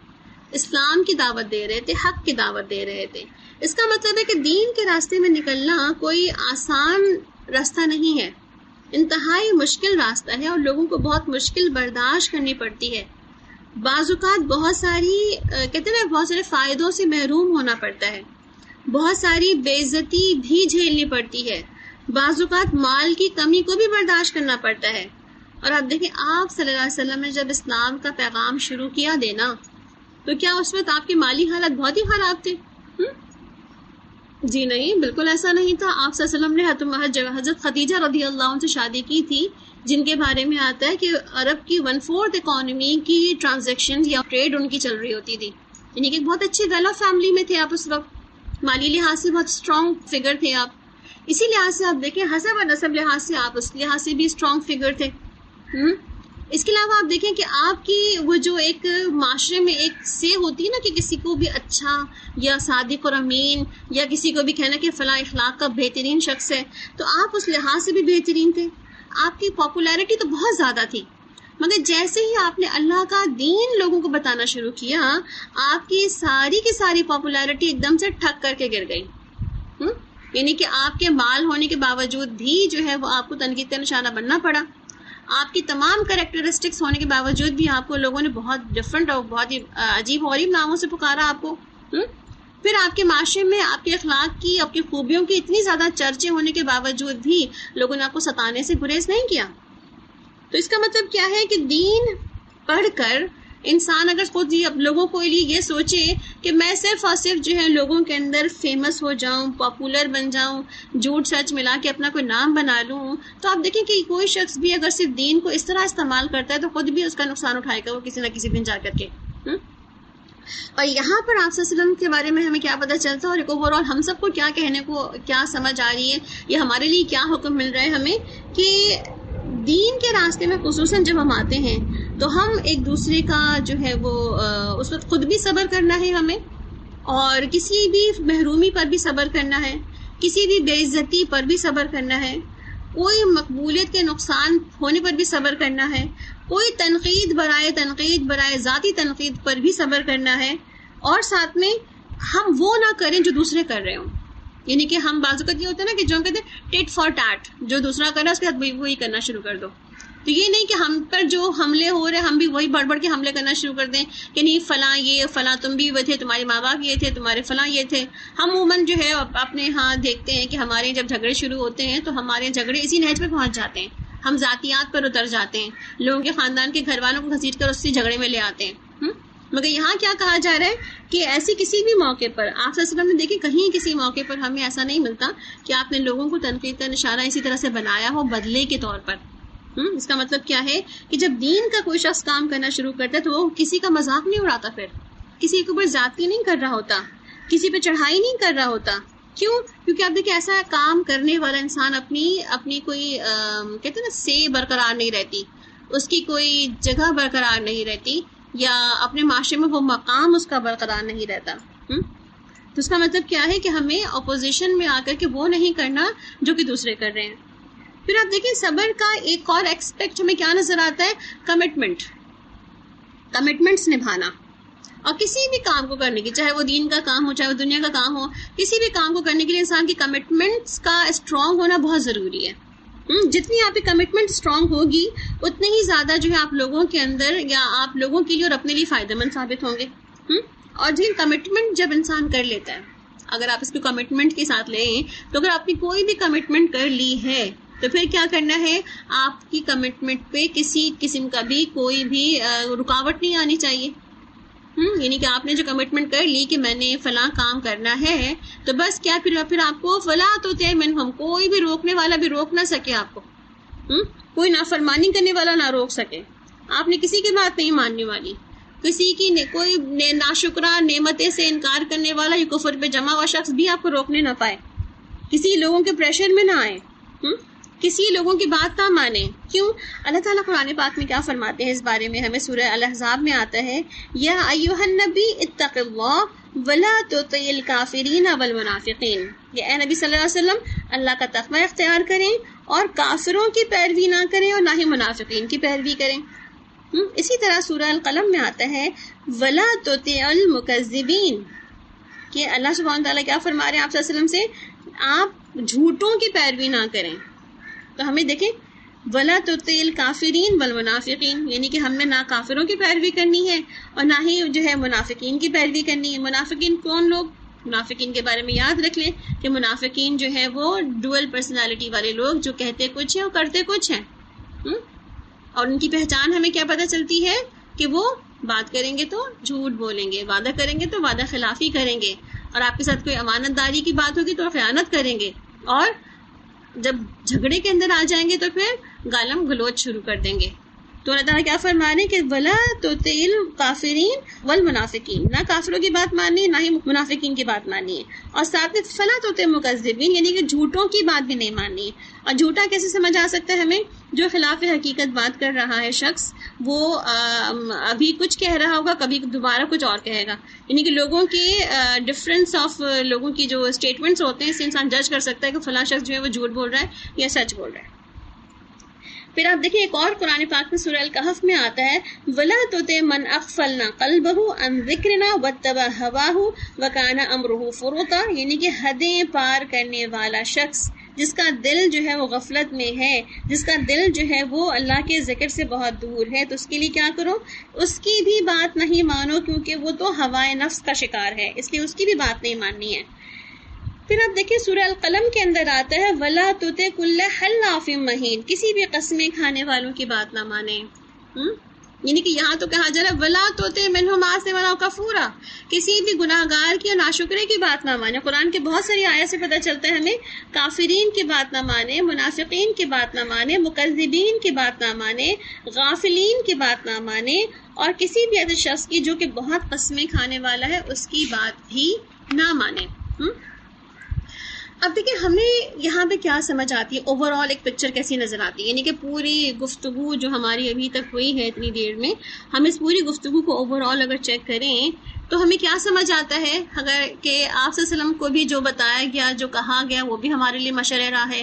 Speaker 2: اسلام کی دعوت دے رہے تھے، حق کی دعوت دے رہے تھے۔ اس کا مطلب ہے کہ دین کے راستے میں نکلنا کوئی آسان راستہ نہیں ہے، انتہائی مشکل راستہ ہے، اور لوگوں کو بہت مشکل برداشت کرنی پڑتی ہے۔ بعض اوقات بہت ساری کہتے ہیں بہت سارے فائدوں سے محروم ہونا پڑتا ہے، بہت ساری بے عزتی بھی جھیلنی پڑتی ہے، بعض اوقات مال کی کمی کو بھی برداشت کرنا پڑتا ہے۔ اور آپ دیکھیں آپ صلی اللہ علیہ وسلم نے جب اسلام کا پیغام شروع کیا دینا، تو کیا اس وقت آپ کے مالی حالت بہت ہی خراب تھے؟ جی نہیں، بالکل ایسا نہیں تھا. آپ صلی اللہ علیہ وسلم نے حضرت خدیجہ رضی اللہ عنہ سے شادی کی تھی، جن کے بارے میں آتا ہے کہ عرب کی 1/4 اکانومی کی ٹرانزیکشن یا ٹریڈ ان کی چل رہی ہوتی تھی. یعنی کہ بہت اچھی ویل آف فیملی میں تھے آپ اس وقت، مالی لحاظ سے بہت اسٹرانگ فگر تھے آپ. اسی لحاظ سے آپ دیکھیں حسب و نسب لحاظ سے آپ اس لحاظ سے بھی اسٹرانگ فگر تھے. اس کے علاوہ آپ دیکھیں کہ آپ کی وہ جو ایک معاشرے میں ایک سے ہوتی ہے نا کہ کسی کو بھی اچھا یا صادق اور امین، یا کسی کو بھی کہنا کہ فلاں اخلاق کا بہترین شخص ہے، تو آپ اس لحاظ سے بھی بہترین تھے. آپ کی پاپولیرٹی تو بہت زیادہ تھی، مگر جیسے ہی آپ نے اللہ کا دین لوگوں کو بتانا شروع کیا، آپ کی ساری پاپولیرٹی ایک دم سے ٹھک کر کے گر گئی. یعنی کہ آپ کے مال ہونے کے باوجود بھی جو ہے وہ آپ کو تنقید کا نشانہ بننا پڑا. آپ کی تمام کریکٹرسٹکس ہونے کے باوجود بھی آپ کو لوگوں نے بہت ڈفرینٹ اور بہت ہی عجیب غریب ناموں سے پکارا آپ کو. پھر آپ کے معاشرے میں آپ کے اخلاق کی، آپ کی خوبیوں کی اتنی زیادہ چرچے ہونے کے باوجود بھی لوگوں نے آپ کو ستانے سے گریز نہیں کیا. تو اس کا مطلب کیا ہے کہ دین پڑھ کر انسان اگر خود ہی اب لوگوں کو لیے یہ سوچے کہ میں صرف اور صرف جو ہے لوگوں کے اندر فیمس ہو جاؤں، پاپولر بن جاؤں، جھوٹ سچ ملا کے اپنا کوئی نام بنا لوں، تو آپ دیکھیں کہ کوئی شخص بھی اگر صرف دین کو اس طرح استعمال کرتا ہے تو خود بھی اس کا نقصان اٹھائے گا وہ کسی نہ کسی دن جا کر کے. اور یہاں پر آپ صلی اللہ علیہ وسلم کے بارے میں ہمیں کیا پتہ چلتا ہے، اور ایک اوور آل ہم سب کو کیا کہنے کو کیا سمجھ آ رہی ہے، یہ ہمارے لیے کیا حکم مل رہا ہے ہمیں کہ دین کے راستے میں خصوصاً جب ہم آتے ہیں تو ہم ایک دوسرے کا جو ہے وہ اس وقت خود بھی صبر کرنا ہے ہمیں، اور کسی بھی محرومی پر بھی صبر کرنا ہے، کسی بھی بے عزتی پر بھی صبر کرنا ہے، کوئی مقبولیت کے نقصان ہونے پر بھی صبر کرنا ہے، کوئی تنقید برائے ذاتی تنقید پر بھی صبر کرنا ہے، اور ساتھ میں ہم وہ نہ کریں جو دوسرے کر رہے ہوں. یعنی کہ ہم بعض اوقات یہ ہوتا ہے نا کہ جو کہتے ہیں ٹیٹ فار ٹیٹ، جو دوسرا کر رہا ہے اس کے ساتھ وہی کرنا شروع کر دو. تو یہ نہیں کہ ہم پر جو حملے ہو رہے ہم بھی وہی بڑھ بڑھ کے حملے کرنا شروع کر دیں کہ نہیں فلاں یہ فلاں تم بھی وہ تھے، تمہارے ماں باپ یہ تھے، تمہارے فلاں یہ تھے. ہم عموماً جو ہے اپنے ہاں دیکھتے ہیں کہ ہمارے جب جھگڑے شروع ہوتے ہیں تو ہمارے جھگڑے اسی نہج پہ پہنچ جاتے ہیں، ہم ذاتیات پر اتر جاتے ہیں، لوگوں کے خاندان کے گھر والوں کو گھسیٹ کر اسی جھگڑے میں لے آتے ہیں. مگر یہاں کیا کہا جا رہا ہے کہ ایسی کسی بھی موقع پر آپ صلی اللہ علیہ وسلم نے دیکھیں کہیں کسی موقع پر ہمیں ایسا نہیں ملتا کہ آپ نے لوگوں کو تنقید کا نشانہ اسی طرح سے بنایا ہو بدلے کے طور پر. اس کا مطلب کیا ہے کہ جب دین کا کوئی شخص کام کرنا شروع کرتا ہے تو وہ کسی کا مذاق نہیں اڑاتا، پھر کسی کے اوپر زیادتی نہیں کر رہا ہوتا، کسی پہ چڑھائی نہیں کر رہا ہوتا. کیوں؟ کیونکہ آپ دیکھیں ایسا کام کرنے والا انسان اپنی کوئی کہتے ہیں نا سے برقرار نہیں رہتی، اس کی کوئی جگہ برقرار نہیں رہتی، یا اپنے معاشرے میں وہ مقام اس کا برقرار نہیں رہتا. تو اس کا مطلب کیا ہے کہ ہمیں اپوزیشن میں آ کر کے وہ نہیں کرنا جو کہ دوسرے کر رہے ہیں. پھر آپ دیکھیں صبر کا ایک اور ایکسپیکٹ ہمیں کیا نظر آتا ہے، کمٹمنٹس نبھانا. اور کسی بھی کام کو کرنے کی، چاہے وہ دین کا کام ہو چاہے وہ دنیا کا کام ہو، کسی بھی کام کو کرنے کے لیے انسان کی کمٹمنٹس کا اسٹرانگ ہونا بہت ضروری ہے. جتنی آپ کی کمٹمنٹ اسٹرانگ ہوگی اتنے ہی زیادہ جو ہے آپ لوگوں کے اندر یا آپ لوگوں کے لیے اور اپنے لیے فائدہ مند ثابت ہوں گے. اور جی کمٹمنٹ جب انسان کر لیتا ہے، اگر آپ اس کو کمٹمنٹ کے ساتھ لیں تو اگر آپ نے کوئی بھی کمٹمنٹ کر لی ہے تو پھر کیا کرنا ہے، آپ کی کمٹمنٹ پہ کسی قسم کا بھی کوئی بھی رکاوٹ نہیں آنی چاہیے. یعنی کہ آپ نے جو کمٹمنٹ کر لی کہ میں نے فلاں کام کرنا ہے تو بس کیا پھر آپ کو فلاں تو منہم، کوئی بھی روکنے والا بھی روک نہ سکے آپ کو، کوئی نافرمانی کرنے والا نہ روک سکے. آپ نے کسی کی بات نہیں ماننے والی، کسی کی کوئی ناشکرہ نعمتیں سے انکار کرنے والا یا کفر پہ جمع ہوا شخص بھی آپ کو روکنے نہ پائے، کسی لوگوں کے پریشر میں نہ آئے، کسی لوگوں کی بات نہ مانے. کیوں؟ اللہ تعالیٰ قرآن پاک میں کیا فرماتے ہیں اس بارے میں، ہمیں سورہ الاحزاب میں آتا ہے، یا ایھا النبی اتق اللہ ولا تطع الکافرین والمنافقین. یہ اے نبی صلی اللہ علیہ وسلم اللہ کا تقوی اختیار کریں اور کافروں کی پیروی نہ کریں اور نہ ہی منافقین کی پیروی کریں. اسی طرح سورہ القلم میں آتا ہے ولا تطع المکذبین، کہ اللہ سبحانہ وتعالیٰ کیا فرما رہے ہیں آپ صلی اللہ علیہ وسلم سے، آپ جھوٹوں کی پیروی نہ کریں. تو ہمیں دیکھیں ولا تطع الکافرین والمنافقین، یعنی کہ ہم نے نہ کافروں کی پیروی کرنی ہے اور نہ ہی جو ہے منافقین کی پیروی کرنی ہے. منافقین کون لوگ؟ منافقین کے بارے میں یاد رکھ لیں کہ منافقین جو ہے وہ ڈوئل پرسنالٹی والے لوگ جو کہتے کچھ ہیں اور کرتے کچھ ہیں. اور ان کی پہچان ہمیں کیا پتہ چلتی ہے کہ وہ بات کریں گے تو جھوٹ بولیں گے، وعدہ کریں گے تو وعدہ خلافی کریں گے، اور آپ کے ساتھ کوئی امانت داری کی بات ہوگی تو خیانت کریں گے، اور جب جھگڑے کے اندر آ جائیں گے تو پھر گالم گلوچ شروع کر دیں گے۔ تو اللہ تعالیٰ کیا فرما رہے ہیں کہ وَلَا تُطِعِ الْكَافِرِينَ وَالْمُنَافِقِينَ، نہ کافروں کی بات ماننی ہے نہ ہی منافقین کی بات ماننی ہے، اور ساتھ میں فَلَا تُطِعِ الْمُكَذِّبِينَ، یعنی کہ جھوٹوں کی بات بھی نہیں ماننی ہے۔ اور جھوٹا کیسے سمجھ آ سکتا ہے ہمیں؟ جو خلاف حقیقت بات کر رہا ہے شخص، وہ ابھی کچھ کہہ رہا ہوگا، کبھی دوبارہ کچھ اور کہے گا، یعنی کہ لوگوں کے ڈفرینس آف لوگوں کی جو اسٹیٹمنٹس ہوتے ہیں، اس سے انسان جج کر سکتا ہے کہ فلاں شخص جو ہے وہ جھوٹ بول رہا ہے یا سچ بول رہا ہے۔ پھر آپ دیکھیں ایک اور قرآن پاک میں سورہ الکہف میں آتا ہے وَلَا تُطِعْ مَنْ أَغْفَلْنَا قَلْبَهُ عَنْ ذِكْرِنَا وَاتَّبَعَ هَوَاهُ وَكَانَ أَمْرُهُ فُرُطًا، یعنی کہ حدیں پار کرنے والا شخص جس کا دل جو ہے وہ غفلت میں ہے، جس کا دل جو ہے وہ اللہ کے ذکر سے بہت دور ہے، تو اس کے لیے کیا کرو؟ اس کی بھی بات نہیں مانو، کیونکہ وہ تو ہوائے نفس کا شکار ہے، اس لیے اس کی بھی بات نہیں ماننی ہے۔ پھر آپ دیکھیں سورہ القلم کے اندر آتا ہے وَلَا تُطِعْ كُلَّ حَلَّافٍ مَّہِینٍ، کسی بھی قسمیں کھانے والوں کی بات نہ مانیں۔ یعنی کہ یہاں تو کہا جا رہا ہے وَلَا تُطِعْ مِنْهُمْ عَاصِمًا أَوْ كَفُورًا، کسی بھی گناہ گار کی اور ناشکرے کی بات نہ مانیں۔ قرآن کے بہت ساری آیات سے پتہ چلتا ہے ہمیں کافرین کی بات نہ مانیں، منافقین کی بات نہ مانیں، مکذبین کی بات نہ مانیں، غافلین کی بات نہ مانیں، اور کسی بھی ایسے شخص کی جو کہ بہت قسمیں کھانے والا ہے اس کی بات بھی نہ مانیں۔ اب دیکھیں ہمیں یہاں پہ کیا سمجھ آتی ہے، اوور آل ایک پکچر کیسی نظر آتی ہے، یعنی کہ پوری گفتگو جو ہماری ابھی تک ہوئی ہے اتنی دیر میں، ہم اس پوری گفتگو کو اوور آل اگر چیک کریں تو ہمیں کیا سمجھ آتا ہے؟ اگر کہ آپ صلی اللہ علیہ وسلم کو بھی جو بتایا گیا، جو کہا گیا، وہ بھی ہمارے لیے مشرع راہ ہے۔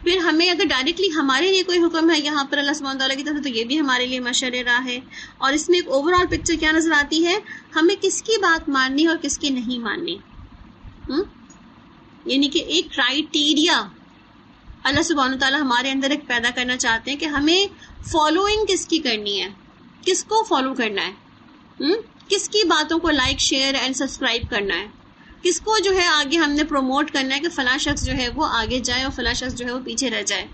Speaker 2: پھر ہمیں اگر ڈائریکٹلی ہمارے لیے کوئی حکم ہے یہاں پر اللہ سبحانہ تعالیٰ کی طرف سے، تو یہ بھی ہمارے لیے مشرع راہ ہے۔ اور اس میں ایک اوور آل پکچر کیا نظر آتی ہے؟ ہمیں کس کی بات ماننی اور کس کی نہیں ماننی، یعنی کہ ایک کرائیٹیریا اللہ سبحانہ تعالیٰ ہمارے اندر ایک پیدا کرنا چاہتے ہیں کہ ہمیں فالوئنگ کس کی کرنی ہے، کس کو فالو کرنا ہے، کس کی باتوں کو لائک شیئر اینڈ سبسکرائب کرنا ہے، کس کو جو ہے آگے ہم نے پروموٹ کرنا ہے کہ فلاں شخص جو ہے وہ آگے جائے اور فلاں شخص جو ہے وہ پیچھے رہ جائے۔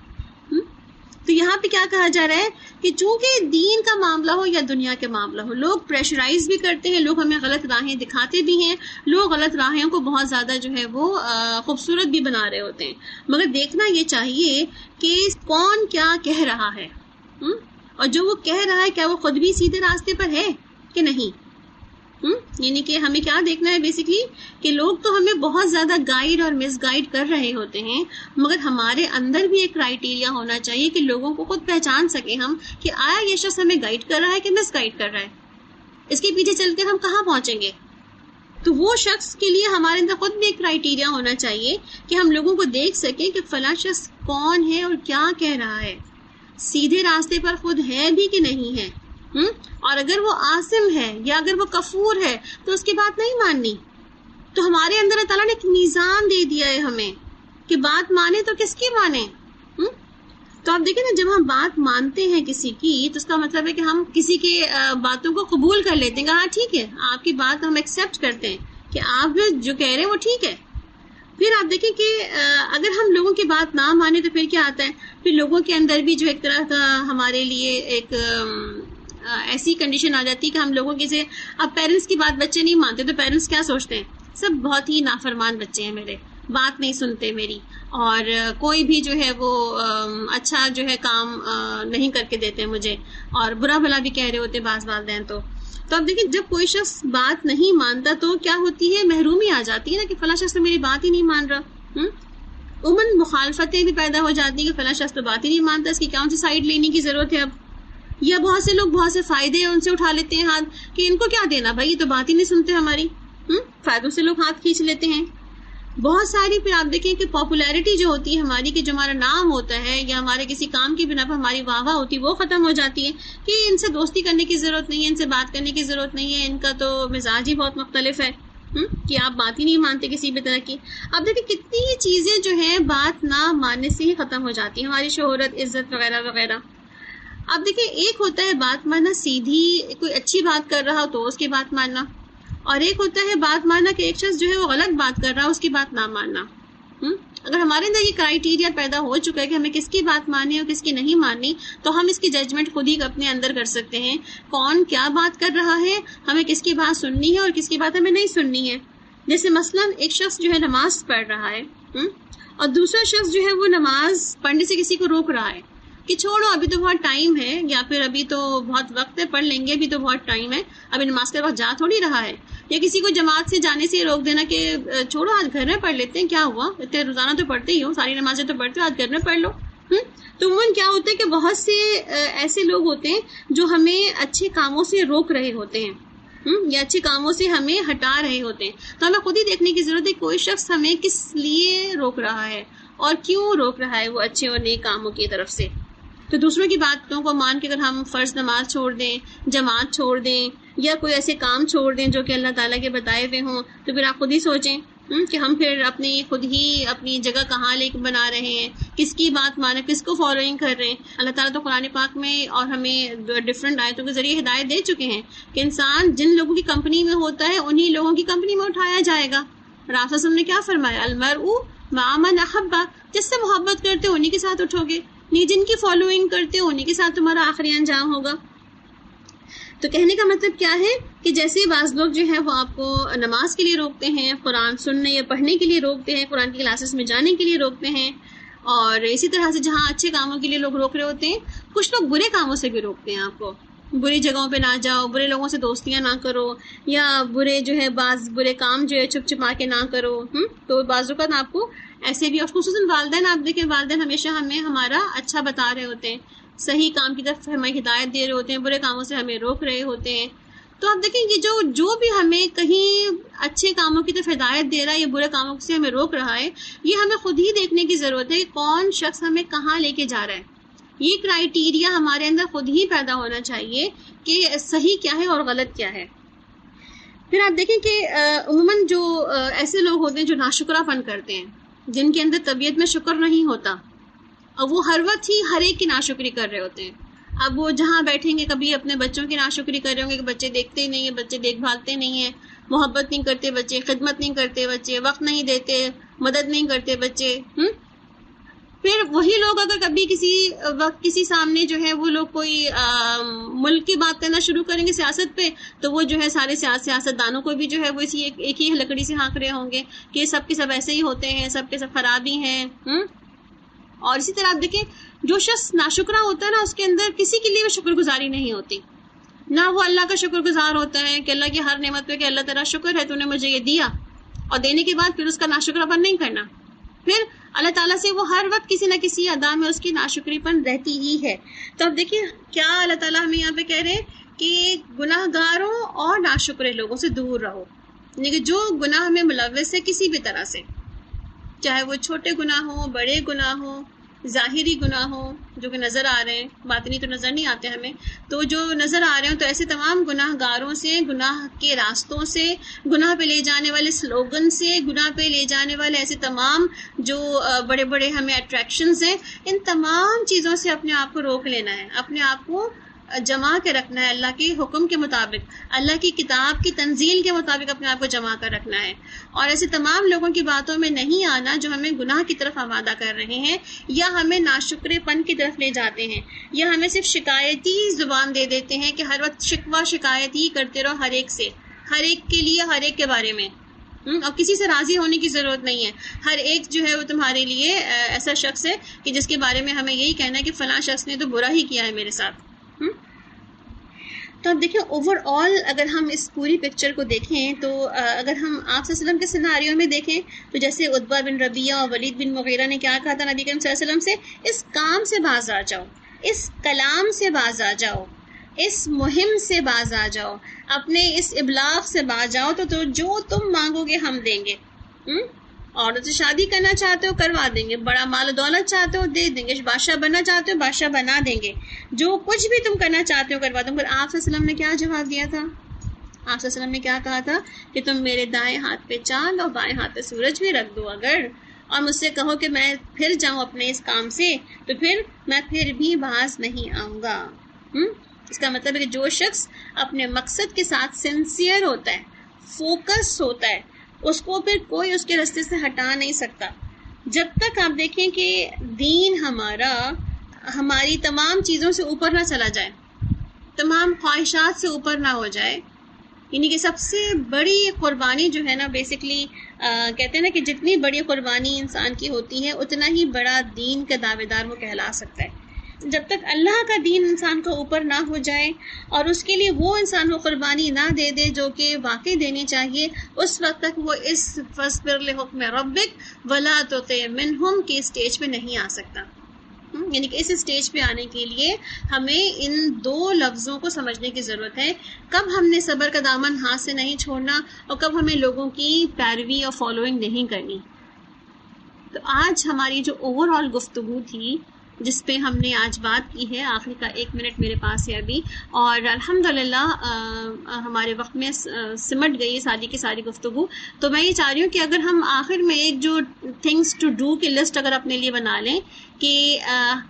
Speaker 2: تو یہاں پہ کیا کہا جا رہا ہے کہ چونکہ دین کا معاملہ ہو یا دنیا کے معاملہ ہو، لوگ پریشرائز بھی کرتے ہیں، لوگ ہمیں غلط راہیں دکھاتے بھی ہیں، لوگ غلط راہوں کو بہت زیادہ جو ہے وہ خوبصورت بھی بنا رہے ہوتے ہیں، مگر دیکھنا یہ چاہیے کہ کون کیا کہہ رہا ہے، اور جو وہ کہہ رہا ہے کیا وہ خود بھی سیدھے راستے پر ہے کہ نہیں۔ یعنی کہ ہمیں کیا دیکھنا ہے بیسکلی کہ لوگ تو ہمیں بہت زیادہ گائیڈ اور مس گائیڈ کر رہے ہوتے ہیں، مگر ہمارے اندر بھی ایک کرائیٹیریا ہونا چاہیے کہ لوگوں کو خود پہچان سکیں ہم کہ آیا یہ شخص ہمیں گائیڈ کر رہا ہے کہ مس گائیڈ کر رہا ہے، اس کے پیچھے چل کر ہم کہاں پہنچیں گے۔ تو وہ شخص کے لیے ہمارے اندر خود بھی ایک کرائیٹیریا ہونا چاہیے کہ ہم لوگوں کو دیکھ سکیں کہ فلاں شخص کون ہے اور کیا کہہ رہا ہے، سیدھے راستے پر خود ہے بھی کہ نہیں ہے، اور اگر وہ عاصم ہے یا اگر وہ کفور ہے تو اس کی بات نہیں ماننی۔ تو ہمارے اندر اللہ تعالیٰ نے ایک میزان دے دیا ہے ہمیں کہ بات مانے تو کس کی مانے۔ تو آپ دیکھیں نا، جب ہم بات مانتے ہیں کسی کی تو اس کا مطلب ہے کہ ہم کسی کے باتوں کو قبول کر لیتے ہیں کہ ہاں ٹھیک ہے، آپ کی بات ہم ایکسیپٹ کرتے ہیں کہ آپ جو کہہ رہے ہیں وہ ٹھیک ہے۔ پھر آپ دیکھیں کہ اگر ہم لوگوں کی بات نہ مانیں تو پھر کیا آتا ہے؟ پھر لوگوں کے اندر بھی جو ایک طرح کا ہمارے لیے ایک ایسی کنڈیشن آ جاتی ہے کہ ہم لوگوں کی سے اب پیرنٹس کی بات بچے نہیں مانتے تو پیرنٹس کیا سوچتے ہیں؟ سب بہت ہی نافرمان بچے ہیں میرے، بات نہیں سنتے میری، اور کوئی بھی جو ہے وہ اچھا جو ہے کام نہیں کر کے دیتے مجھے، اور برا بھلا بھی کہہ رہے ہوتے بعض والدین۔ تو اب دیکھیں جب کوئی شخص بات نہیں مانتا تو کیا ہوتی ہے؟ محرومی آ جاتی ہے نا کہ فلاں شخص تو میری بات ہی نہیں مان رہا۔ عموماً مخالفتیں بھی پیدا ہو جاتی ہیں کہ فلاں شخص تو بات ہی نہیں مانتا، اس کی کون سی سائڈ لینے کی ضرورت ہے اب، یا بہت سے لوگ بہت سے فائدے ان سے اٹھا لیتے ہیں ہاتھ کہ ان کو کیا دینا بھائی، یہ تو بات ہی نہیں سنتے ہماری، فائدوں سے لوگ ہاتھ کھینچ لیتے ہیں بہت ساری۔ پھر آپ دیکھیں کہ پاپولیرٹی جو ہوتی ہے ہماری، کہ جو ہمارا نام ہوتا ہے یا ہمارے کسی کام کی بنا پر ہماری واہ واہ ہوتی ہے، وہ ختم ہو جاتی ہے کہ ان سے دوستی کرنے کی ضرورت نہیں ہے، ان سے بات کرنے کی ضرورت نہیں ہے، ان کا تو مزاج ہی بہت مختلف ہے کہ آپ بات ہی نہیں مانتے کسی بھی طرح کی۔ اب دیکھیں کتنی ہی چیزیں جو ہیں بات نہ ماننے سے ہی ختم ہو جاتی ہیں، ہماری شہرت، عزت وغیرہ وغیرہ۔ اب دیکھیں ایک ہوتا ہے بات ماننا، سیدھی کوئی اچھی بات کر رہا ہو تو اس کی بات ماننا، اور ایک ہوتا ہے بات ماننا کہ ایک شخص جو ہے وہ غلط بات کر رہا ہے اس کی بات نہ ماننا۔ اگر ہمارے اندر یہ کرائیٹیریا پیدا ہو چکا ہے کہ ہمیں کس کی بات ماننی اور کس کی نہیں ماننی، تو ہم اس کی ججمنٹ خود ہی اپنے اندر کر سکتے ہیں، کون کیا بات کر رہا ہے، ہمیں کس کی بات سننی ہے اور کس کی بات ہمیں نہیں سننی ہے۔ جیسے مثلاً ایک شخص جو ہے نماز پڑھ رہا ہے اور دوسرا شخص جو ہے وہ نماز پڑھنے سے کسی کو روک رہا ہے کہ چھوڑو ابھی تو بہت ٹائم ہے، یا پھر ابھی تو بہت وقت ہے، پڑھ لیں گے، ابھی تو بہت ٹائم ہے، ابھی نماز کا وقت جا تھوڑی رہا ہے۔ یا کسی کو جماعت سے جانے سے روک دینا کہ چھوڑو آج گھر میں پڑھ لیتے ہیں، کیا ہوا، اتنے روزانہ تو پڑھتے ہی ہو، ساری نمازیں تو پڑھتے ہو، آج گھر میں پڑھ لو۔ تو عموماً کیا ہوتا ہے کہ بہت سے ایسے لوگ ہوتے ہیں جو ہمیں اچھے کاموں سے روک رہے ہوتے ہیں یا اچھے کاموں سے ہمیں ہٹا رہے ہوتے ہیں۔ تو ہمیں خود ہی دیکھنے کی ضرورت ہے کوئی شخص ہمیں کس لیے روک رہا ہے اور کیوں روک رہا ہے وہ اچھے اور نیک کاموں کی طرف سے۔ تو دوسروں کی باتوں کو مان کے اگر ہم فرض نماز چھوڑ دیں، جماعت چھوڑ دیں، یا کوئی ایسے کام چھوڑ دیں جو کہ اللہ تعالیٰ کے بتائے ہوئے ہوں، تو پھر آپ خود ہی سوچیں کہ ہم پھر خود ہی اپنی جگہ کہاں لے کے بنا رہے ہیں، کس کی بات مانے، کس کو فالوئنگ کر رہے ہیں۔ اللہ تعالیٰ تو قرآن پاک میں اور ہمیں ڈفرینٹ آیتوں کے ذریعے ہدایت دے چکے ہیں کہ انسان جن لوگوں کی کمپنی میں ہوتا ہے انہی لوگوں کی کمپنی میں اٹھایا جائے گا۔ رسول وسلم نے کیا فرمایا، المرء مع من احب، جس سے محبت کرتے ہو انہی کے ساتھ اٹھو گے، نہیں جن کی فالوئنگ کرتے ہو انہی کے ساتھ تمہارا آخری انجام ہوگا۔ تو کہنے کا مطلب کیا ہے کہ جیسے بعض لوگ جو ہیں وہ آپ کو نماز کے لیے روکتے ہیں، قرآن سننے یا پڑھنے کے لیے روکتے ہیں، قرآن کی کلاسز میں جانے کے لیے روکتے ہیں، اور اسی طرح سے جہاں اچھے کاموں کے لیے لوگ روک رہے ہوتے ہیں، کچھ لوگ برے کاموں سے بھی روکتے ہیں آپ کو، بری جگہوں پہ نہ جاؤ، برے لوگوں سے دوستیاں نہ کرو، یا برے جو ہے بعض برے کام جو ہے چھپ چھپا کے نہ کرو۔ تو بعض اوقات آپ کو ایسے بھی، اور خصوصاً والدین، آپ دیکھیں والدین ہمیشہ ہمیں ہمارا اچھا بتا رہے ہوتے ہیں، صحیح کام کی طرف ہمیں ہدایت دے رہے ہوتے ہیں، برے کاموں سے ہمیں روک رہے ہوتے ہیں۔ تو آپ دیکھیں یہ جو بھی ہمیں کہیں اچھے کاموں کی طرف ہدایت دے رہا ہے یا برے کاموں سے ہمیں روک رہا ہے، یہ ہمیں خود ہی دیکھنے کی ضرورت ہے کہ کون شخص ہمیں کہاں لے کے جا رہا ہے۔ یہ کرائیٹیریا ہمارے اندر خود ہی پیدا ہونا چاہیے کہ صحیح کیا ہے اور غلط کیا ہے۔ پھر آپ دیکھیں کہ عموماً جو ایسے لوگ ہوتے ہیں جو ناشکرا پن کرتے ہیں، جن کے اندر طبیعت میں شکر نہیں ہوتا، اور وہ ہر وقت ہی ہر ایک کی ناشکری کر رہے ہوتے ہیں۔ اب وہ جہاں بیٹھیں گے کبھی اپنے بچوں کی ناشکری کر رہے ہوں گے کہ بچے دیکھتے نہیں ہیں، بچے دیکھ بھالتے نہیں ہیں، محبت نہیں کرتے بچے، خدمت نہیں کرتے بچے، وقت نہیں دیتے، مدد نہیں کرتے بچے۔ پھر وہی لوگ اگر کبھی کسی وقت کسی سامنے جو ہے وہ لوگ کوئی ملک کی بات کرنا شروع کریں گے سیاست پہ، تو وہ جو ہے سارے سیاست دانوں کو بھی جو ہے وہ اسی ایک ہی لکڑی سے ہانک رہے ہوں گے کہ سب کے سب ایسے ہی ہوتے ہیں، سب کے سب خرابی ہیں۔ اور اسی طرح آپ دیکھیں جو شخص ناشکرا ہوتا ہے نا، اس کے اندر کسی کے لیے بھی شکر گزاری نہیں ہوتی، نہ وہ اللہ کا شکر گزار ہوتا ہے کہ اللہ کی ہر نعمت پہ کہ اللہ تعالیٰ شکر ہے تو نے مجھے یہ دیا، اور دینے کے بعد پھر اس کا ناشکرا پن نہیں کرنا۔ پھر اللہ تعالیٰ سے وہ ہر وقت کسی نہ کسی ادا میں اس کی ناشکری پن رہتی ہی ہے۔ تو اب دیکھیں کیا اللہ تعالیٰ ہمیں یہاں پہ کہہ رہے ہیں کہ گناہ گاروں اور ناشکرے لوگوں سے دور رہو، یعنی کہ جو گناہ میں ملوث ہے کسی بھی طرح سے، چاہے وہ چھوٹے گناہ ہوں، بڑے گناہ ہوں، ظاہری گناہ ہوں جو کہ نظر آ رہے ہیں، باطنی تو نظر نہیں آتے ہمیں، تو جو نظر آ رہے ہوں، تو ایسے تمام گناہ گاروں سے، گناہ کے راستوں سے، گناہ پہ لے جانے والے سلوگن سے، گناہ پہ لے جانے والے ایسے تمام جو بڑے بڑے ہمیں اٹریکشنز ہیں، ان تمام چیزوں سے اپنے آپ کو روک لینا ہے، اپنے آپ کو جما کے رکھنا ہے، اللہ کے حکم کے مطابق، اللہ کی کتاب کی تنزیل کے مطابق اپنے آپ کو جما کر رکھنا ہے، اور ایسے تمام لوگوں کی باتوں میں نہیں آنا جو ہمیں گناہ کی طرف آمادہ کر رہے ہیں، یا ہمیں ناشکرے پن کی طرف لے جاتے ہیں، یا ہمیں صرف شکایتی زبان دے دیتے ہیں کہ ہر وقت شکوہ شکایت ہی کرتے رہو ہر ایک سے، ہر ایک کے لیے، ہر ایک کے بارے میں، اور کسی سے راضی ہونے کی ضرورت نہیں ہے۔ ہر ایک جو ہے وہ تمہارے لیے ایسا شخص ہے کہ جس کے بارے میں ہمیں یہی کہنا ہے کہ فلاں شخص نے تو برا ہی کیا ہے میرے ساتھ۔ تو اب دیکھیں اوور آل اگر ہم اس پوری پکچر کو دیکھیں تو اگر ہم آپ صلی اللہ علیہ وسلم کے سیناریو میں دیکھیں تو جیسے عتبہ بن ربیعہ اور ولید بن مغیرہ نے کیا کہا تھا نبی کریم صلی اللہ علیہ وسلم سے، اس کام سے باز آ جاؤ، اس کلام سے باز آ جاؤ، اس مہم سے باز آ جاؤ، اپنے اس ابلاغ سے باز جاؤ، تو جو تم مانگو گے ہم دیں گے۔ عورت سے شادی کرنا چاہتے ہو کروا دیں گے، بڑا مال و دولت چاہتے ہو دے دیں گے، بادشاہ بننا چاہتے ہو بادشاہ بنا دیں گے، جو کچھ بھی تم کرنا چاہتے ہو کروا دیں گے۔ آپ صلی اللہ علیہ وسلم نے کیا جواب دیا تھا؟ آپ صلی اللہ علیہ وسلم نے کیا کہا تھا کہ تم میرے دائیں ہاتھ پہ چاند اور بائیں ہاتھ پہ سورج بھی رکھ دو اگر، اور مجھ سے کہو کہ میں پھر جاؤں اپنے اس کام سے، تو پھر میں پھر بھی باز نہیں آؤں گا۔ اس کا مطلب ہے کہ جو شخص اپنے مقصد کے ساتھ سنسیئر ہوتا ہے، فوکس ہوتا ہے، اس کو پھر کوئی اس کے راستے سے ہٹا نہیں سکتا۔ جب تک آپ دیکھیں کہ دین ہمارا ہماری تمام چیزوں سے اوپر نہ چلا جائے، تمام خواہشات سے اوپر نہ ہو جائے، یعنی کہ سب سے بڑی قربانی جو ہے نا بیسکلی کہتے ہیں نا کہ جتنی بڑی قربانی انسان کی ہوتی ہے اتنا ہی بڑا دین کا دعوے دار وہ کہلا سکتا ہے۔ جب تک اللہ کا دین انسان کو اوپر نہ ہو جائے اور اس کے لیے وہ انسان کو قربانی نہ دے دے جو کہ واقعی دینی چاہیے، اس وقت تک وہ اس فاصبر لحکم ربک ولا تطع منہم کی اسٹیج پہ نہیں آ سکتا۔ یعنی کہ اس اسٹیج پہ آنے کے لیے ہمیں ان دو لفظوں کو سمجھنے کی ضرورت ہے، کب ہم نے صبر کا دامن ہاتھ سے نہیں چھوڑنا اور کب ہمیں لوگوں کی پیروی اور فالوئنگ نہیں کرنی۔ تو آج ہماری جو اوور آل گفتگو تھی جس پہ ہم نے آج بات کی ہے، آخری کا 1 منٹ میرے پاس ہے ابھی، اور الحمدللہ ہمارے وقت میں سمٹ گئی ساری کی ساری گفتگو۔ تو میں یہ چاہ رہی ہوں کہ اگر ہم آخر میں ایک جو تھنگس ٹو ڈو کی لسٹ اگر اپنے لیے بنا لیں کہ